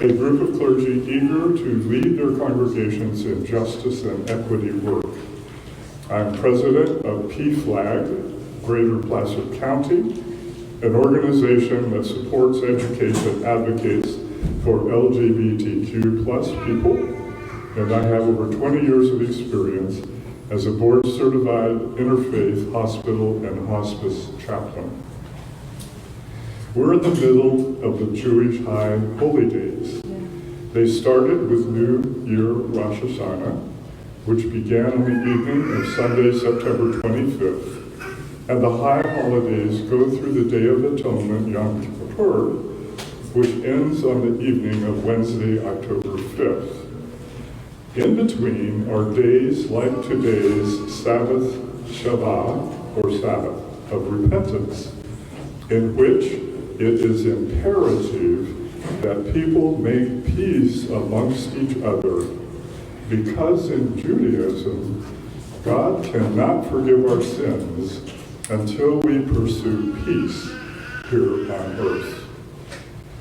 a group of clergy eager to lead their congregations in justice and equity work. I'm President of PFLAG, Greater Placer County, an organization that supports, educates, and advocates for LGBTQ plus people, and I have over 20 years of experience as a board-certified interfaith hospital and hospice chaplain. We're in the middle of the Jewish High Holy Days. They started with New Year Rosh Hashanah, which began on the evening of Sunday, September 25th, and the high holidays go through the Day of Atonement, Yom Kippur, which ends on the evening of Wednesday, October 5th. In between are days like today's Sabbath Shabbat, or Sabbath of repentance, in which it is imperative that people make peace amongst each other, because in Judaism, God cannot forgive our sins until we pursue peace here on earth.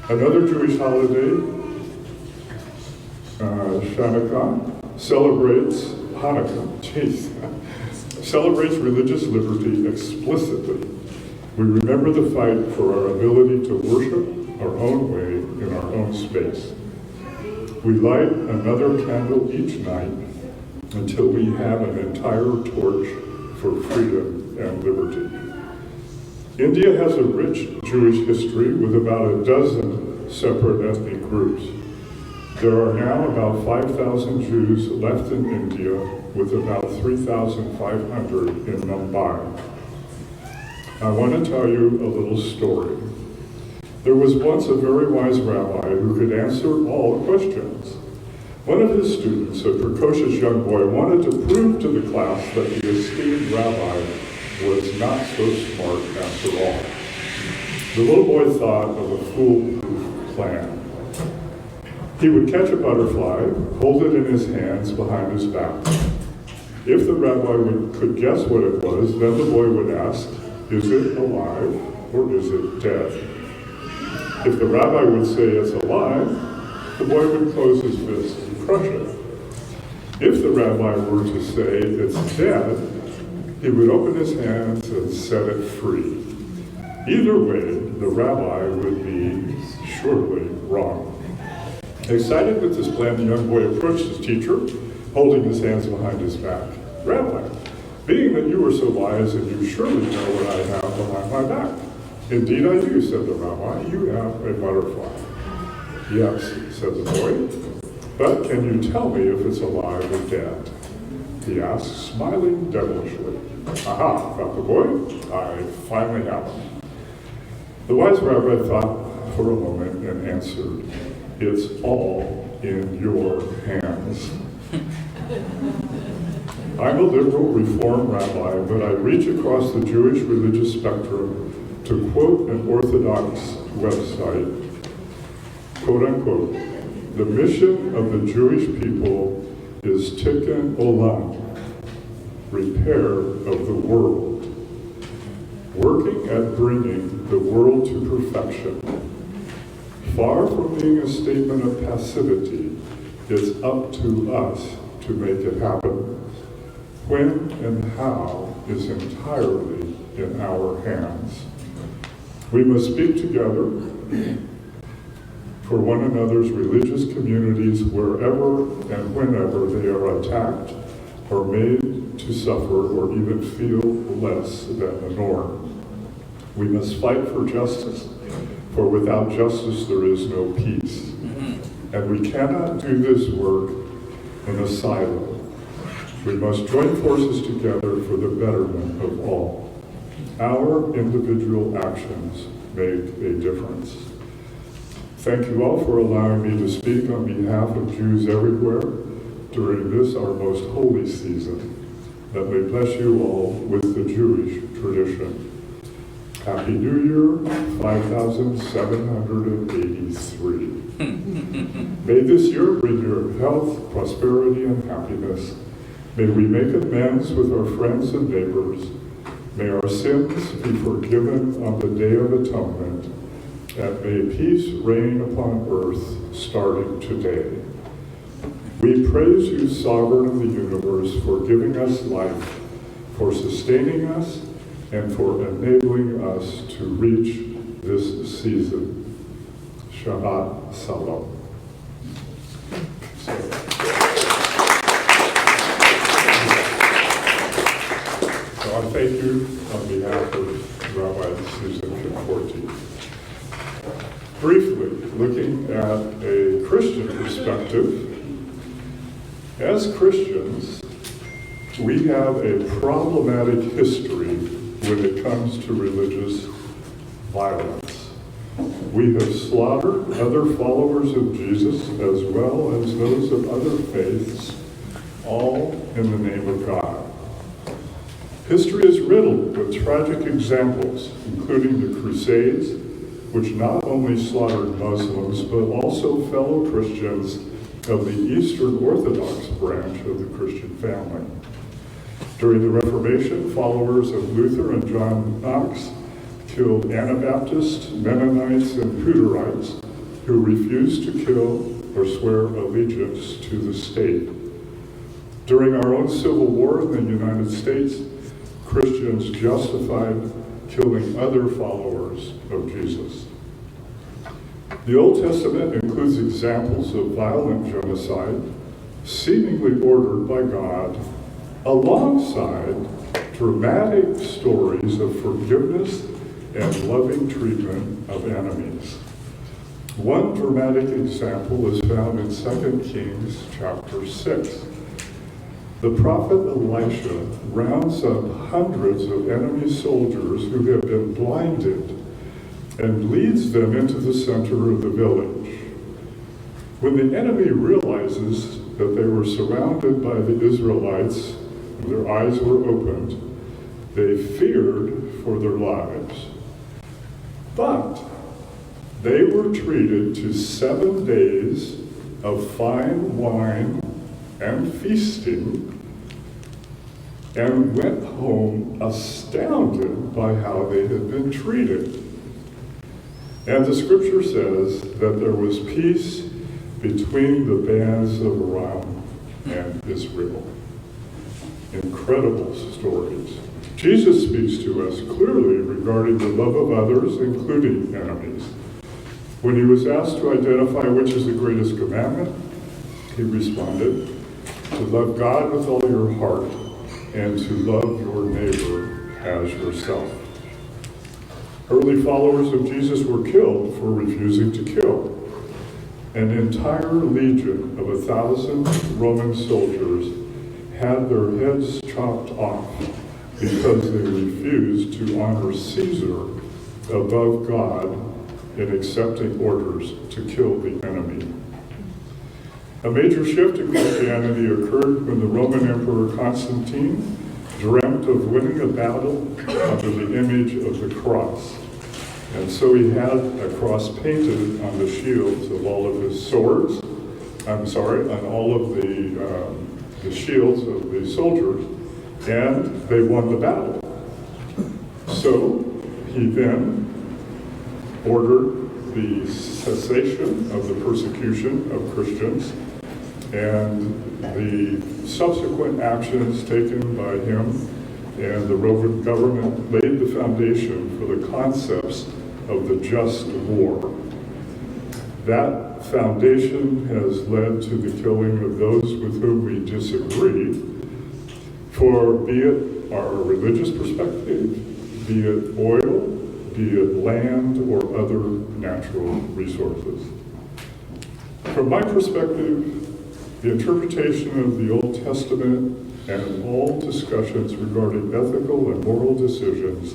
Another Jewish holiday, Hanukkah, celebrates religious liberty explicitly. We remember the fight for our ability to worship our own way in our own space. We light another candle each night until we have an entire torch for freedom and liberty. India has a rich Jewish history with about a dozen separate ethnic groups. There are now about 5,000 Jews left in India, with about 3,500 in Mumbai. I want to tell you a little story. There was once a very wise rabbi who could answer all questions. One of his students, a precocious young boy, wanted to prove to the class that the esteemed rabbi was not so smart after all. The little boy thought of a foolproof plan. He would catch a butterfly, hold it in his hands behind his back. If the rabbi could guess what it was, then the boy would ask, "Is it alive or is it dead?" If the rabbi would say it's alive, the boy would close his fist and crush it. If the rabbi were to say it's dead, he would open his hands and set it free. Either way, the rabbi would be surely wrong. Excited with this plan, the young boy approached his teacher, holding his hands behind his back. "Rabbi, being that you are so wise and you surely know what I have behind my back." "Indeed I do," said the rabbi. "You have a butterfly." "Yes," said the boy, "but can you tell me if it's alive or dead?" he asked, smiling devilishly. "Aha," thought the boy, "I finally have him." The wise rabbi thought for a moment and answered, "It's all in your hands." I'm a liberal Reform rabbi, but I reach across the Jewish religious spectrum to quote an Orthodox website, quote unquote, "The mission of the Jewish people is tikkun olam, repair of the world, working at bringing the world to perfection. Far from being a statement of passivity, it's up to us to make it happen. When and how is entirely in our hands. We must speak together for one another's religious communities wherever and whenever they are attacked or made to suffer or even feel less than the norm. We must fight for justice, for without justice there is no peace. And we cannot do this work in a silo. We must join forces together for the betterment of all. Our individual actions make a difference. Thank you all for allowing me to speak on behalf of Jews everywhere during this, our most holy season. That may bless you all with the Jewish tradition. Happy New Year, 5783. May this year bring you health, prosperity, and happiness. May we make amends with our friends and neighbors. May our sins be forgiven on the Day of Atonement, and may peace reign upon earth starting today. We praise you, Sovereign of the universe, for giving us life, for sustaining us, and for enabling us to reach this season. Shabbat Shalom. So I thank you on behalf of Rabbi Susan Conforti. Briefly, looking at a Christian perspective, as Christians, we have a problematic history when it comes to religious violence. We have slaughtered other followers of Jesus as well as those of other faiths, all in the name of God. History is riddled with tragic examples, including the Crusades, which not only slaughtered Muslims, but also fellow Christians of the Eastern Orthodox branch of the Christian family. During the Reformation, followers of Luther and John Knox killed Anabaptists, Mennonites, and Hutterites who refused to kill or swear allegiance to the state. During our own Civil War in the United States, Christians justified killing other followers of Jesus. The Old Testament includes examples of violent genocide, seemingly ordered by God, alongside dramatic stories of forgiveness and loving treatment of enemies. One dramatic example is found in 2 Kings chapter 6. The prophet Elisha rounds up hundreds of enemy soldiers who have been blinded and leads them into the center of the village. When the enemy realizes that they were surrounded by the Israelites and their eyes were opened, they feared for their lives. But they were treated to 7 days of fine wine and feasting, and went home astounded by how they had been treated. And the scripture says that there was peace between the bands of Aram and Israel. Incredible stories. Jesus speaks to us clearly regarding the love of others, including enemies. When he was asked to identify which is the greatest commandment, he responded, to love God with all your heart and to love your neighbor as yourself. Early followers of Jesus were killed for refusing to kill. An entire legion of 1,000 Roman soldiers had their heads chopped off because they refused to honor Caesar above God in accepting orders to kill the enemy. A major shift in Christianity occurred when the Roman Emperor Constantine dreamt of winning a battle under the image of the cross. And so he had a cross painted on the shields of all of his swords, on all of the shields of the soldiers, and they won the battle. So he then ordered the cessation of the persecution of Christians and the subsequent actions taken by him and the Roman government laid the foundation for the concepts of the just war. That foundation has led to the killing of those with whom we disagree, for be it our religious perspective, be it oil, be it land or other natural resources. From my perspective, the interpretation of the Old Testament and all discussions regarding ethical and moral decisions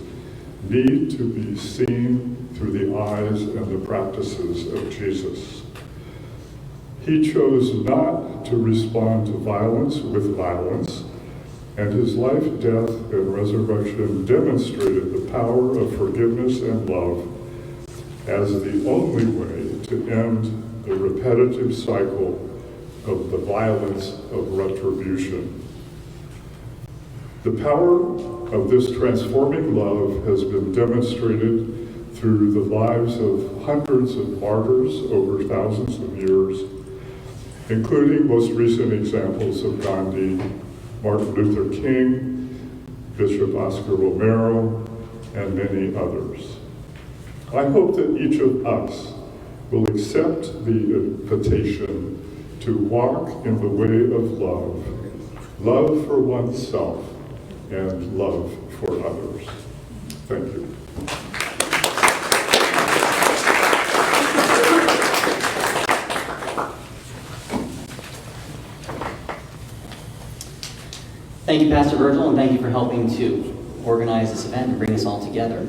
need to be seen through the eyes and the practices of Jesus. He chose not to respond to violence with violence, and his life, death, and resurrection demonstrated the power of forgiveness and love as the only way to end the repetitive cycle of the violence of retribution. The power of this transforming love has been demonstrated through the lives of hundreds of martyrs over thousands of years, including most recent examples of Gandhi, Martin Luther King, Bishop Oscar Romero, and many others. I hope that each of us will accept the invitation to walk in the way of love, love for oneself and love for others. Thank you. Thank you, Pastor Virgil, and thank you for helping to organize this event and bring us all together.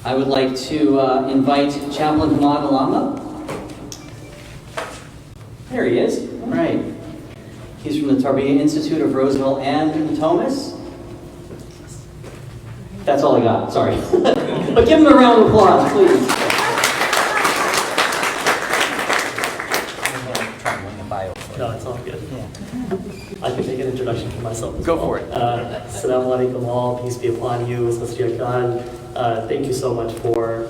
I would like to invite Chaplain Hamad Alama. There he is. All right. He's from the Tarbiyah Institute of Roseville and Thomas. That's all I got. Sorry. But give him a round of applause, please. No, it's all good. I can take an introduction for myself as Go well. for it. Assalamu alaikum all, peace be upon you. Thank you so much for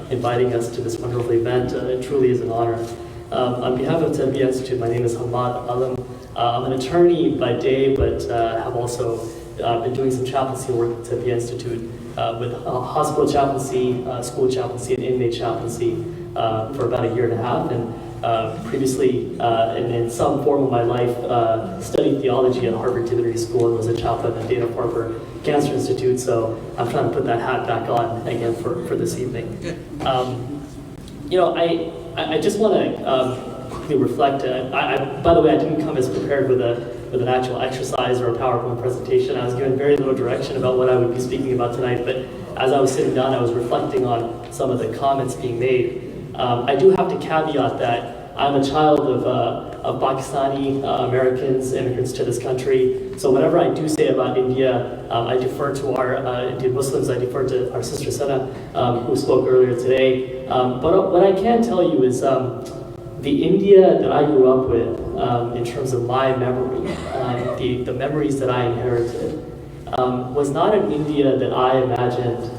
inviting us to this wonderful event. It truly is an honor. On behalf of Tarbiyah Institute, my name is Hamad Alam. I'm an attorney by day, but have also been doing some chaplaincy work at Tarbiyah Institute with hospital chaplaincy, school chaplaincy, and inmate chaplaincy for about a year and a half. And previously, in some form of my life, studied theology at Harvard Divinity School and was a chaplain at Dana-Farber Cancer Institute, so I'm trying to put that hat back on again for this evening. I just want to quickly reflect. By the way, I didn't come as prepared with an actual exercise or a PowerPoint presentation. I was given very little direction about what I would be speaking about tonight, but as I was sitting down, I was reflecting on some of the comments being made. I do have to caveat that I'm a child of Pakistani Americans, immigrants to this country. So whatever I do say about India, I defer to our Indian Muslims. I defer to our sister Sana, who spoke earlier today. But what I can tell you is the India that I grew up with, in terms of my memory, the memories that I inherited, was not an India that I imagined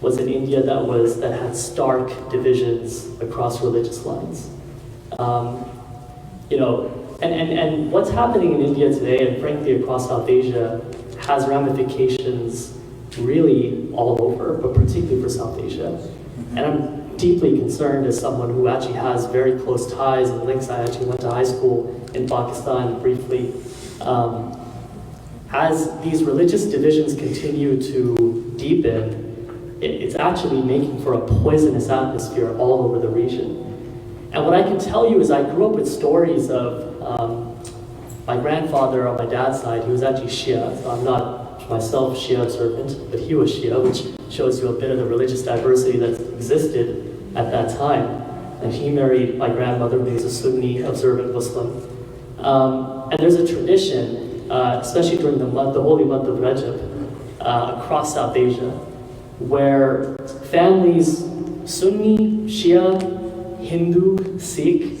was an India that had stark divisions across religious lines. And what's happening in India today, and frankly across South Asia, has ramifications really all over, but particularly for South Asia. And I'm deeply concerned as someone who actually has very close ties and links. I actually went to high school in Pakistan briefly. As these religious divisions continue to deepen, it's actually making for a poisonous atmosphere all over the region. And what I can tell you is I grew up with stories of my grandfather on my dad's side. He was actually Shia. So I'm not myself Shia observant, but he was Shia, which shows you a bit of the religious diversity that existed at that time. And he married my grandmother, who was a Sunni observant Muslim. And there's a tradition, especially during the holy month of Rajab, across South Asia, where families, Sunni, Shia, Hindu, Sikh,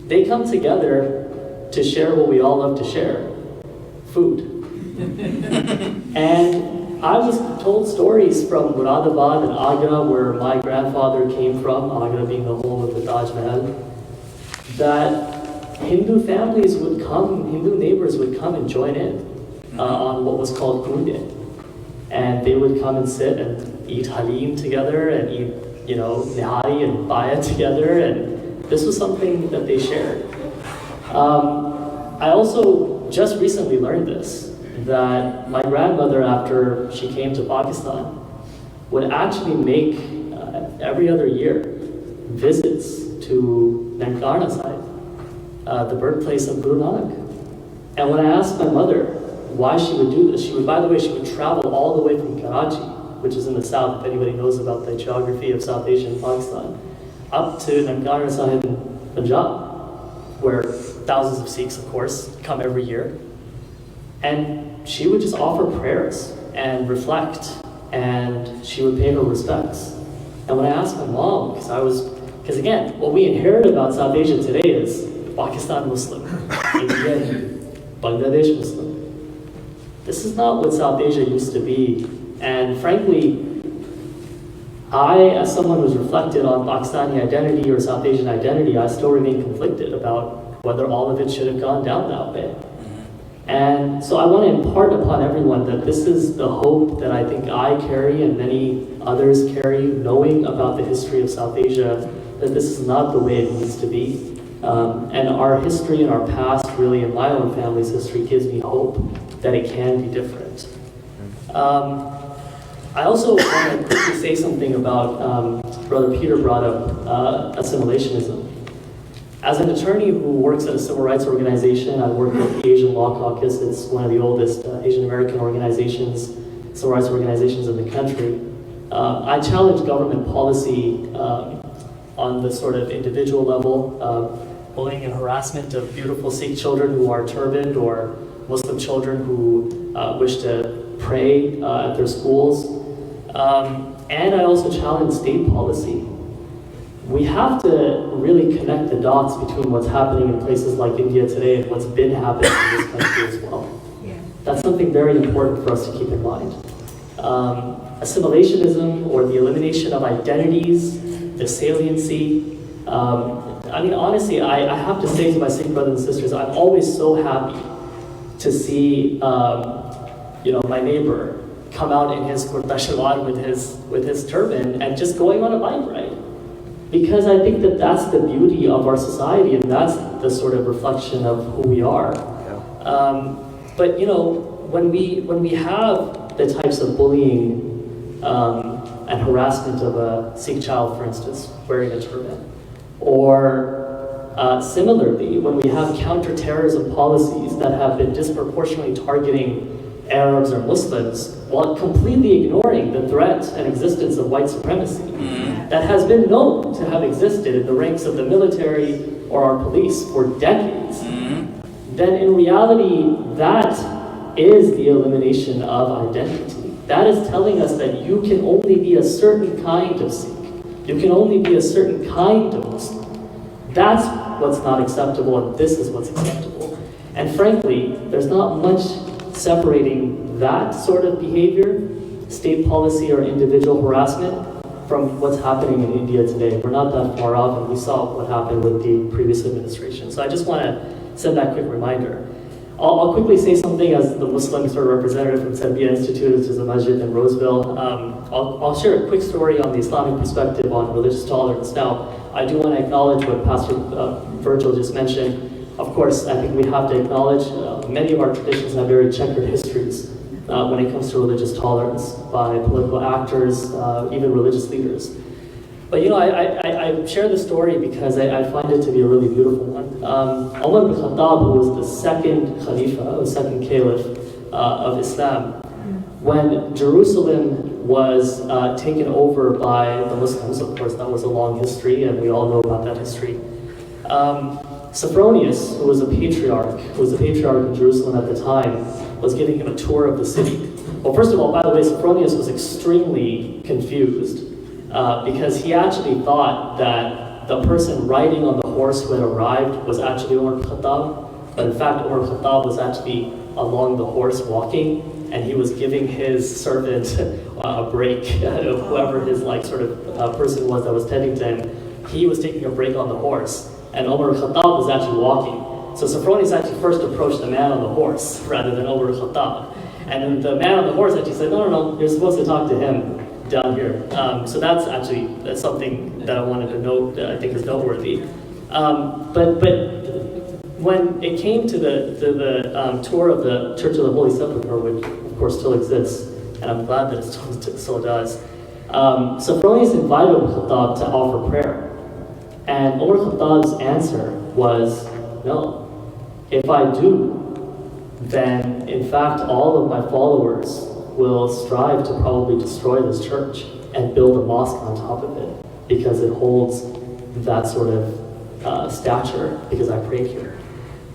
they come together to share what we all love to share, food. And I was told stories from Muradabad and Agra, where my grandfather came from, Agra being the home of the Taj Mahal, that Hindu families would come, Hindu neighbors would come and join in on what was called Gunde. And they would come and sit and eat halim together and eat, nihari and baya together, and this was something that they shared. I also just recently learned this, that my grandmother, after she came to Pakistan, would actually make, every other year, visits to Nankana side, the birthplace of Guru Nanak. And when I asked my mother why she would do this, she would travel all the way from Karachi, which is in the south, if anybody knows about the geography of South Asia and Pakistan, up to Nankana Sahib in Punjab, where thousands of Sikhs, of course, come every year. And she would just offer prayers and reflect, and she would pay her respects. And when I asked my mom, because again, what we inherit about South Asia today is Pakistan Muslim, India Hindu, Bangladesh Muslim. This is not what South Asia used to be. And frankly, I, as someone who's reflected on Pakistani identity or South Asian identity, I still remain conflicted about whether all of it should have gone down that way. And so I want to impart upon everyone that this is the hope that I think I carry and many others carry, knowing about the history of South Asia, that this is not the way it needs to be. And our history and our past, really, and my own family's history, gives me hope that it can be different. I also want to quickly say something about, Brother Peter brought up assimilationism. As an attorney who works at a civil rights organization, I work with the Asian Law Caucus. It's one of the oldest Asian American organizations, civil rights organizations in the country. I challenge government policy on the sort of individual level, bullying and harassment of beautiful Sikh children who are turbaned, or Muslim children who wish to pray at their schools. And I also challenge state policy. We have to really connect the dots between what's happening in places like India today and what's been happening in this country as well. That's something very important for us to keep in mind. Assimilationism, or the elimination of identities, the saliency. I mean, honestly, I have to say to my Sikh brothers and sisters, I'm always so happy to see, my neighbor come out in his kurta shalwar with his turban and just going on a bike ride. Because I think that that's the beauty of our society, and that's the sort of reflection of who we are. But when we have the types of bullying and harassment of a Sikh child, for instance, wearing a turban, or similarly, when we have counterterrorism policies that have been disproportionately targeting Arabs or Muslims while completely ignoring the threat and existence of white supremacy that has been known to have existed in the ranks of the military or our police for decades, then in reality, that is the elimination of identity. That is telling us that you can only be a certain kind of Sikh. You can only be a certain kind of Muslim. That's what's not acceptable, and this is what's acceptable. And frankly, there's not much separating that sort of behavior, state policy or individual harassment, from what's happening in India today. We're not that far off, and we saw what happened with the previous administration. So I just want to send that quick reminder. I'll quickly say something as the Muslim sort of representative from Serbia Institute, which is a masjid in Roseville. I'll share a quick story on the Islamic perspective on religious tolerance. Now, I do want to acknowledge what Pastor Virgil just mentioned. Of course, I think we have to acknowledge many of our traditions have very checkered histories when it comes to religious tolerance by political actors, even religious leaders. But I share the story because I find it to be a really beautiful one. Umar ibn Khattab, who was the second Khalifa, the second Caliph of Islam, when Jerusalem was taken over by the Muslims, of course that was a long history and we all know about that history. Sophronius, who was a patriarch in Jerusalem at the time, was giving him a tour of the city. Well, first of all, by the way, Sophronius was extremely confused because he actually thought that the person riding on the horse who had arrived was actually Umar ibn Khattab, but in fact Umar ibn Khattab was actually along the horse walking, and he was giving his servant a break, whoever his person was that was tending to him. He was taking a break on the horse, and Umar ibn Khattab was actually walking. So Sophronius actually first approached the man on the horse rather than Umar ibn Khattab. And then the man on the horse actually said, no, you're supposed to talk to him down here. So that's something that I wanted to note that I think is noteworthy. But when it came to the tour of the Church of the Holy Sepulchre, which of course still exists, and I'm glad that it still does, Sophronius invited Umar Khattab to offer prayer. And Umar Khattab's answer was, no. If I do, then in fact all of my followers will strive to probably destroy this church and build a mosque on top of it because it holds that sort of stature because I prayed here.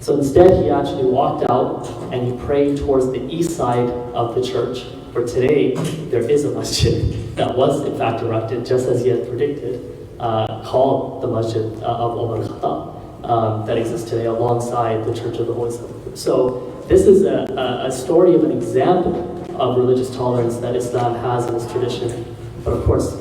So instead he actually walked out and he prayed towards the east side of the church, where today there is a masjid that was in fact erected just as he had predicted, called the Masjid of Umar Khattab. That exists today alongside the Church of the Holy Sepulchre. So this is a story of an example of religious tolerance that Islam has in its tradition. But of course,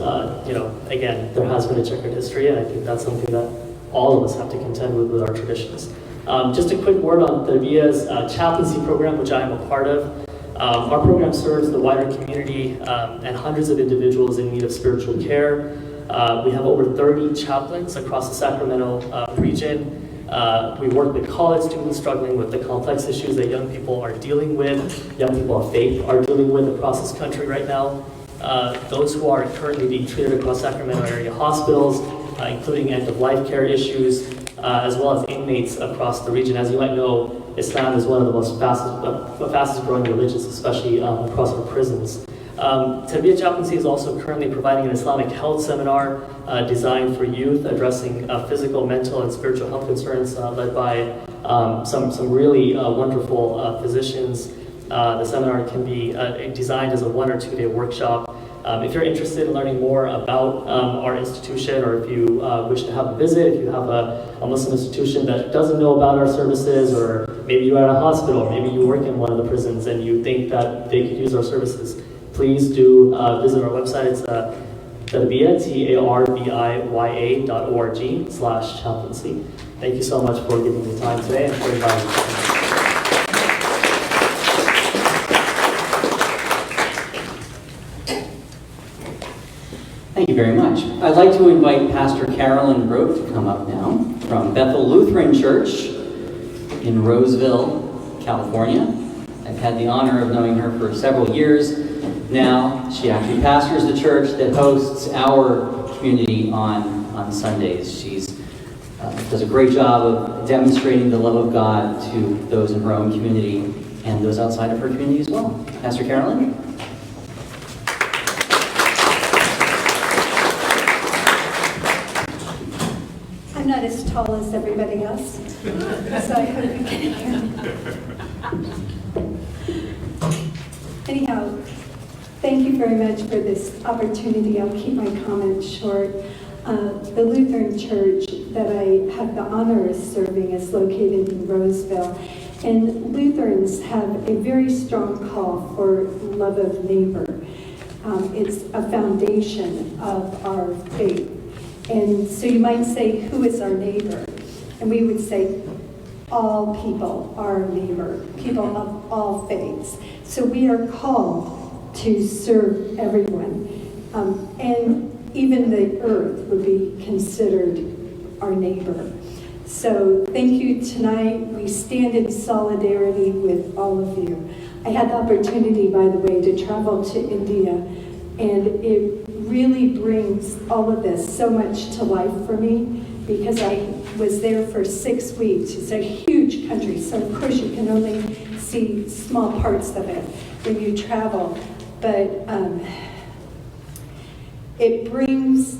again, there has been a checkered history, and I think that's something that all of us have to contend with our traditions. Just a quick word on Tarbiya's chaplaincy program, which I am a part of. Our program serves the wider community and hundreds of individuals in need of spiritual care. We have over 30 chaplains across the Sacramento region. We work with college students struggling with the complex issues that young people are dealing with, young people of faith are dealing with across this country right now. Those who are currently being treated across Sacramento area hospitals, including end-of-life care issues, as well as inmates across the region. As you might know, Islam is one of the most fastest growing religions, especially across our prisons. Tarbiya Chaplaincy is also currently providing an Islamic health seminar designed for youth, addressing physical, mental, and spiritual health concerns, led by some really wonderful physicians. The seminar can be designed as a 1 or 2 day workshop. If you're interested in learning more about our institution, or if you wish to have a visit, if you have a Muslim institution that doesn't know about our services, or maybe you're at a hospital, or maybe you work in one of the prisons and you think that they could use our services, please do visit our website. It's Tarbiya, tarbiya.org/chaplaincy. Thank you so much for giving me time today and for inviting me. Thank you very much. I'd like to invite Pastor Carolyn Rowe to come up now from Bethel Lutheran Church in Roseville, California. I've had the honor of knowing her for several years now. She actually pastors the church that hosts our community on Sundays. She does a great job of demonstrating the love of God to those in her own community and those outside of her community as well. Pastor Carolyn? I'm not as tall as everybody else, so I hope you can hear me. Anyhow, thank you very much for this opportunity. I'll keep my comments short. The Lutheran Church that I have the honor of serving is located in Roseville, and Lutherans have a very strong call for love of neighbor. It's a foundation of our faith. And so you might say, who is our neighbor? And we would say, all people are our neighbor, people of all faiths. So we are called to serve everyone. And even the earth would be considered our neighbor. So thank you tonight. We stand in solidarity with all of you. I had the opportunity, by the way, to travel to India, and it really brings all of this so much to life for me, because I was there for 6 weeks. It's a huge country, so of course you can only see small parts of it when you travel. But it brings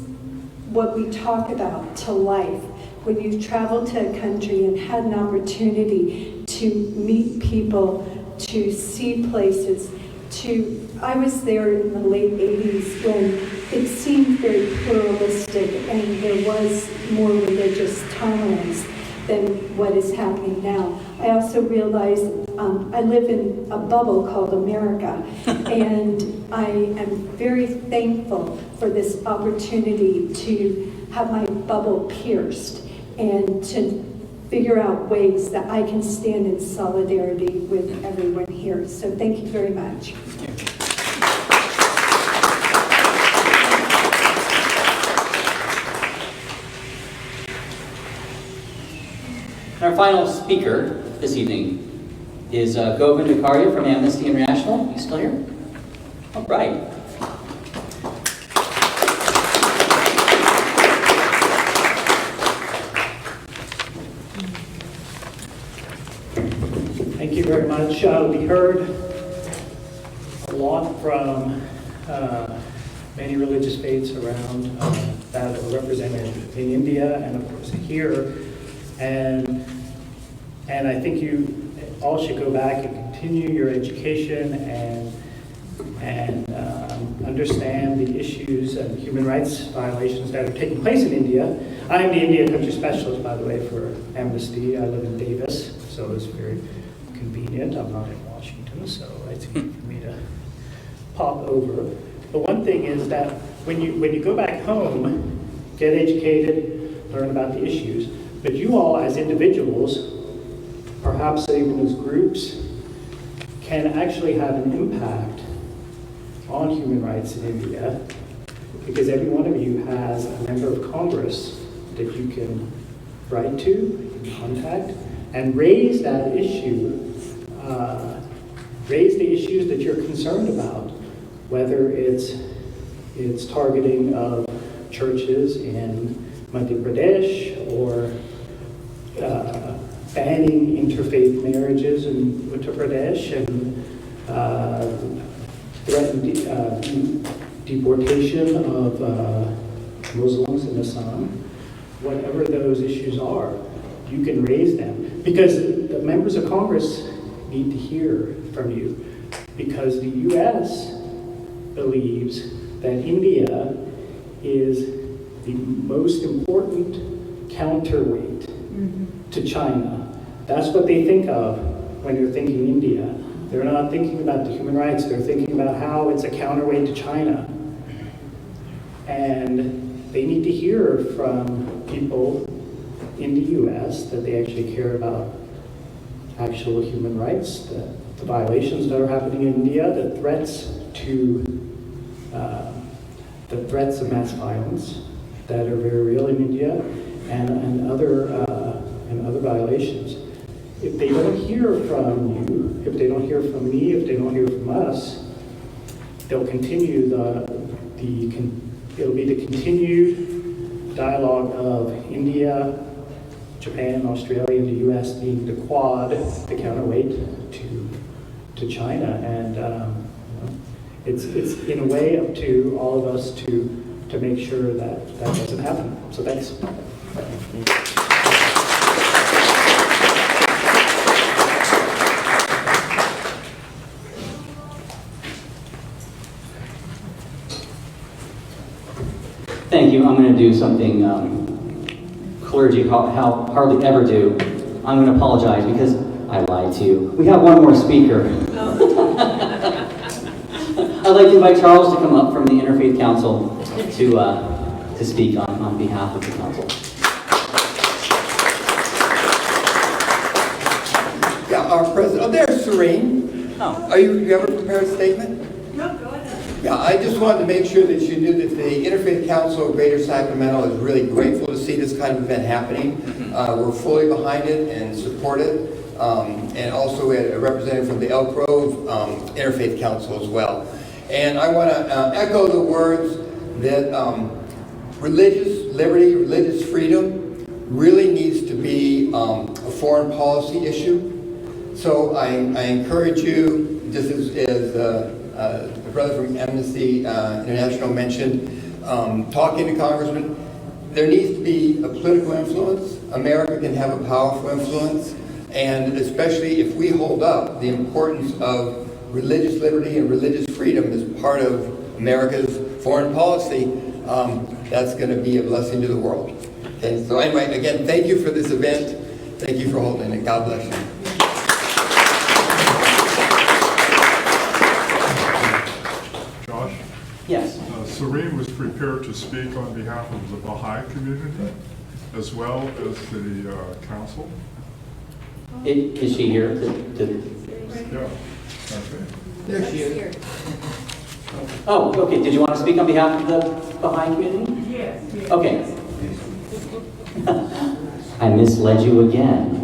what we talk about to life. When you travel to a country and had an opportunity to meet people, to see places, I was there in the late 80s when it seemed very pluralistic and there was more religious tolerance than what is happening now. I also realized I live in a bubble called America, and I am very thankful for this opportunity to have my bubble pierced and to figure out ways that I can stand in solidarity with everyone here. So thank you very much. Our final speaker this evening is Govind Vicaria from Amnesty International. Are you still here? All right. Thank you very much. We heard a lot from many religious faiths around that are represented in India and of course here. And I think you all should go back and continue your education and understand the issues and human rights violations that are taking place in India. I am the India country specialist, by the way, for Amnesty. I live in Davis, so it's very convenient. I'm not in Washington, so it's easy for me to pop over. The one thing is that when you go back home, get educated, learn about the issues, but you all as individuals perhaps even as groups, can actually have an impact on human rights in India, because every one of you has a member of Congress that you can write to, you can contact, and raise that issue, raise the issues that you're concerned about, whether it's targeting of churches in Madhya Pradesh or banning interfaith marriages in Uttar Pradesh and threatened deportation of Muslims in Assam. Whatever those issues are, you can raise them. Because the members of Congress need to hear from you. Because the US believes that India is the most important counterweight to China. That's what they think of when you're thinking India. They're not thinking about the human rights, they're thinking about how it's a counterweight to China. And they need to hear from people in the US that they actually care about actual human rights, the violations that are happening in India, the threats of mass violence that are very real in India, and other violations. If they don't hear from you, if they don't hear from me, if they don't hear from us, they'll continue it'll be the continued dialogue of India, Japan, Australia, and the US being the quad, the counterweight to China. And it's in a way up to all of us to make sure that doesn't happen. So thanks. Thank you. I'm going to do something clergy hardly ever do. I'm going to apologize because I lied to you. We have one more speaker. I'd like to invite Charles to come up from the Interfaith Council to speak on behalf of the council. Yeah, our president. Oh, there's Serene. Oh. You have a prepared statement? No, go ahead. Yeah, I just wanted to make sure that you knew that the Interfaith Council of Greater Sacramento is really grateful to see this kind of event happening. We're fully behind it and support it. And also we had a representative from the Elk Grove Interfaith Council as well. And I want to echo the words that religious liberty, religious freedom really needs to be a foreign policy issue. So I encourage you, just as the brother from Amnesty International mentioned, talking to congressmen, there needs to be a political influence. America can have a powerful influence, and especially if we hold up the importance of religious liberty and religious freedom as part of America's foreign policy, that's going to be a blessing to the world. Okay, so anyway, again, thank you for this event. Thank you for holding it. God bless you. Josh? Yes. Serene was prepared to speak on behalf of the Baha'i community as well as the council. Is she here? Yeah. Okay. There she is. Oh, okay. Did you want to speak on behalf of the Baha'i community? Yes. Okay. I misled you again.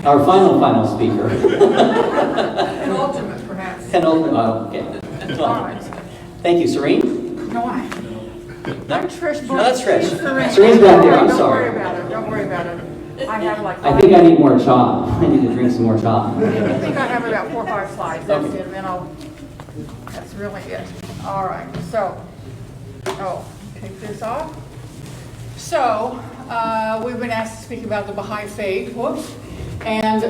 Our final speaker. Penultimate, perhaps. Penultimate. Oh, okay. All right. Thank you, Serene. No, I'm Trish. No, that's Trish. Serene. Serene's back there. I'm sorry. Don't worry about it. I have like I think I need more chop. I need to drink some more chop. I think I have about 4 or 5 slides. That's Okay. it. And then that's really it. All right. So, take this off. So, we've been asked to speak about the Baha'i faith. Whoops. And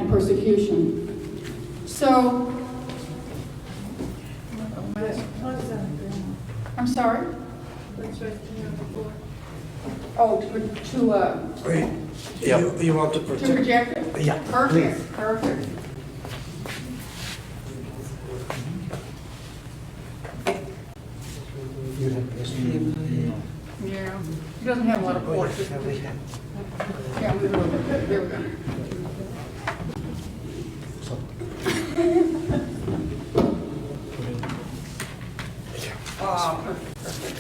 persecution. So, I'm sorry? Oh, Wait, you want to to project? project it? Yeah, Perfect, please. perfect. Yeah. doesn't have a lot of ports. Yeah, move it over. There we go. Perfect.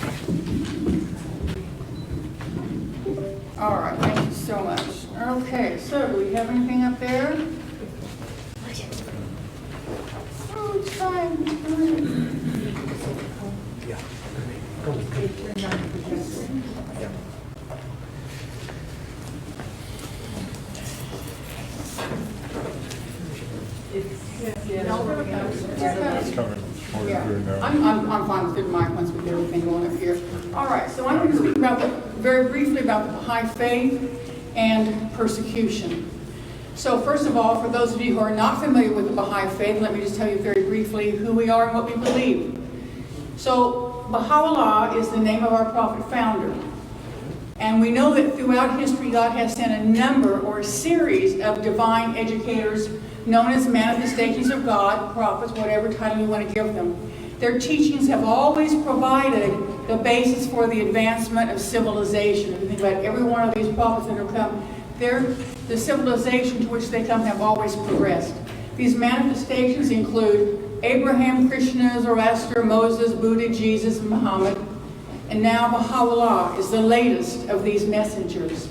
All right, thank you so much. Okay, so do we have anything up there? Oh, it's fine. I'm fine with it, Mike, once we get everything going up here. All right, so I'm going to speak about very briefly about the Baha'i faith and persecution. So first of all, for those of you who are not familiar with the Baha'i faith, let me just tell you very briefly who we are and what we believe. So Baha'u'llah is the name of our prophet founder. And we know that throughout history, God has sent a number or a series of divine educators known as manifestations of God, prophets, whatever title you want to give them. Their teachings have always provided the basis for the advancement of civilization. If you think about every one of these prophets that have come, the civilization to which they come have always progressed. These manifestations include Abraham, Krishna, Zoroaster, Moses, Buddha, Jesus, and Muhammad. And now Baha'u'llah is the latest of these messengers.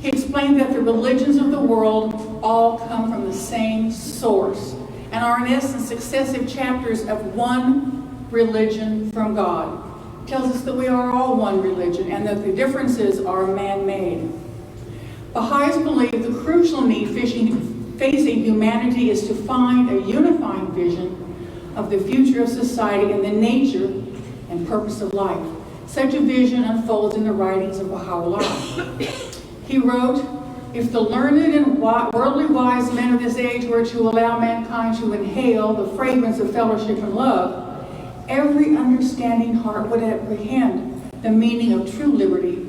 He explained that the religions of the world all come from the same source and are in essence successive chapters of one religion from God. It tells us that we are all one religion and that the differences are man-made. Baha'is believe the crucial need facing humanity is to find a unifying vision of the future of society and the nature and purpose of life. Such a vision unfolds in the writings of Baha'u'llah. He wrote, "If the learned and worldly wise men of this age were to allow mankind to inhale the fragrance of fellowship and love, every understanding heart would apprehend the meaning of true liberty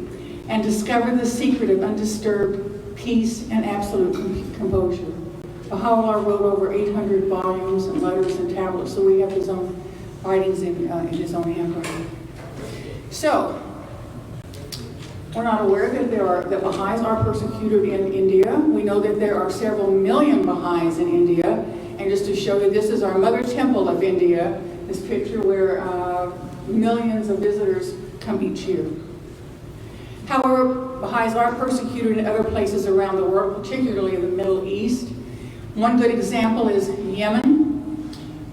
and discover the secret of undisturbed peace and absolute composure." Baha'u'llah wrote over 800 volumes and letters and tablets, so we have his own writings in his own handwriting. So, we're not aware that Baha'is are persecuted in India. We know that there are several million Baha'is in India. And just to show you, this is our mother temple of India, this picture where millions of visitors come each year. However, Baha'is are persecuted in other places around the world, particularly in the Middle East. One good example is Yemen.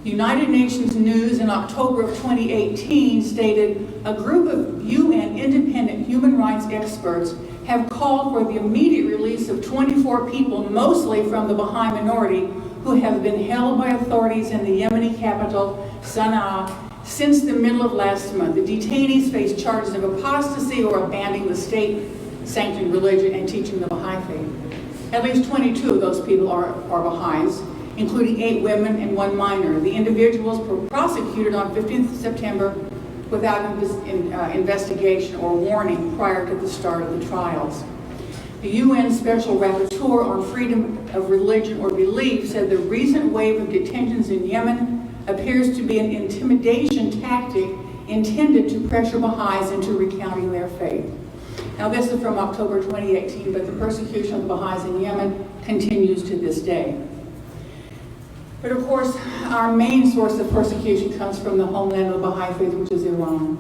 United Nations News in October of 2018 stated a group of UN independent human rights experts have called for the immediate release of 24 people, mostly from the Baha'i minority, who have been held by authorities in the Yemeni capital, Sana'a, since the middle of last month. The detainees face charges of apostasy or abandoning the state-sanctioned religion and teaching the Baha'i faith. At least 22 of those people are Baha'is, including 8 women and 1 minor. The individuals were prosecuted on 15th September without investigation or warning prior to the start of the trials. The UN Special Rapporteur on Freedom of Religion or Belief said the recent wave of detentions in Yemen appears to be an intimidation tactic intended to pressure Baha'is into recounting their faith. Now this is from October 2018, but the persecution of the Baha'is in Yemen continues to this day. But of course, our main source of persecution comes from the homeland of the Baha'i faith, which is Iran.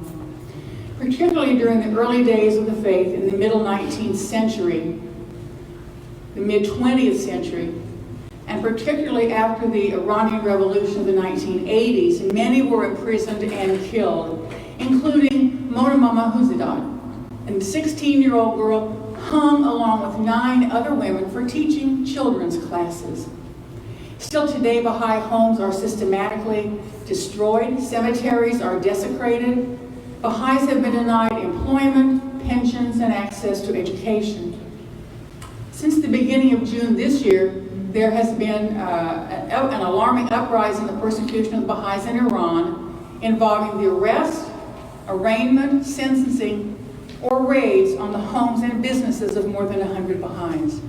Particularly during the early days of the faith in the middle 19th century, the mid-20th century, and particularly after the Iranian Revolution of the 1980s, many were imprisoned and killed, including Mona Mahmouzadeh, a 16-year-old girl hung along with 9 other women for teaching children's classes. Still today, Baha'i homes are systematically destroyed, cemeteries are desecrated, Baha'is have been denied employment, pensions, and access to education. Since the beginning of June this year, there has been an alarming uprising in the persecution of Baha'is in Iran involving the arrest, arraignment, sentencing, or raids on the homes and businesses of more than 100 Baha'is.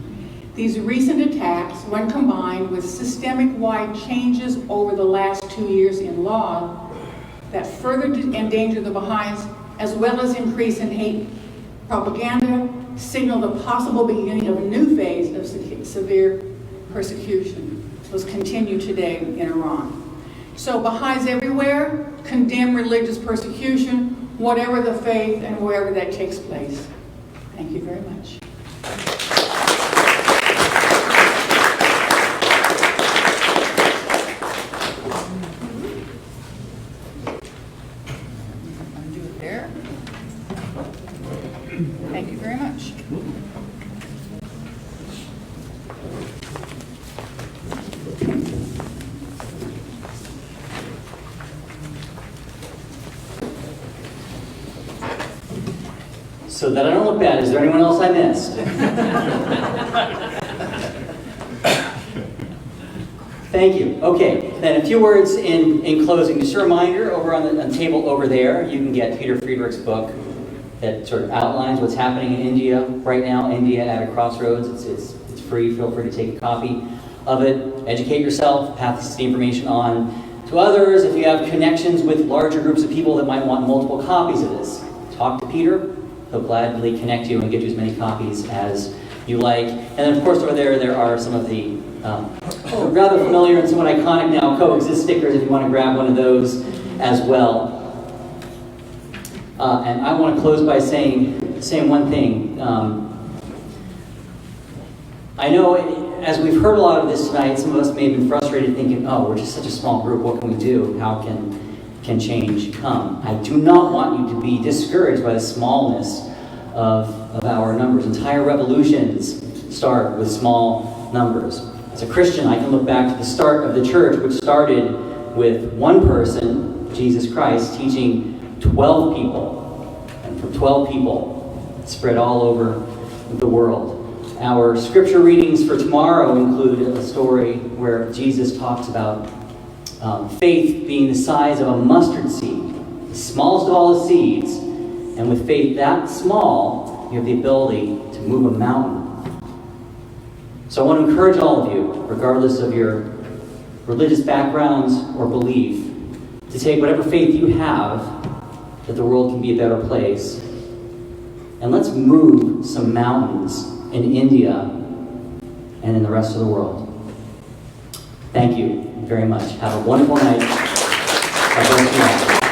These recent attacks, when combined with systemic-wide changes over the last 2 years in law that further endanger the Baha'is, as well as increase in hate propaganda signaled a possible beginning of a new phase of severe persecution. Those continue today in Iran. So Baha'is everywhere condemn religious persecution, whatever the faith and wherever that takes place. Thank you very much. Undo it there. Thank you very much. So that I don't look bad, is there anyone else I missed? Thank you. Okay, then a few words in closing. Just a reminder, over on the table over there, you can get Peter Friedrich's book that sort of outlines what's happening in India right now. India at a crossroads. It's free. Feel free to take a copy of it. Educate yourself. Pass the information on to others. If you have connections with larger groups of people that might want multiple copies of this, talk to Peter. He'll gladly connect you and get you as many copies as you like. And then, of course, over there are some of the rather familiar and somewhat iconic now coexist stickers if you want to grab one of those as well. And I want to close by saying one thing. I know as we've heard a lot of this tonight, some of us may have been frustrated thinking, oh, we're just such a small group, what can we do? How can change come? I do not want you to be discouraged by the smallness of our numbers. Entire revolutions start with small numbers. As a Christian, I can look back to the start of the church, which started with one person, Jesus Christ, teaching 12 people. And from 12 people, it spread all over the world. Our scripture readings for tomorrow include a story where Jesus talks about faith being the size of a mustard seed, the smallest of all the seeds. And with faith that small, you have the ability to move a mountain. So I want to encourage all of you, regardless of your religious backgrounds or belief, to take whatever faith you have, that the world can be a better place. And let's move some mountains in India and in the rest of the world. Thank you very much. Have a wonderful night. God bless you all.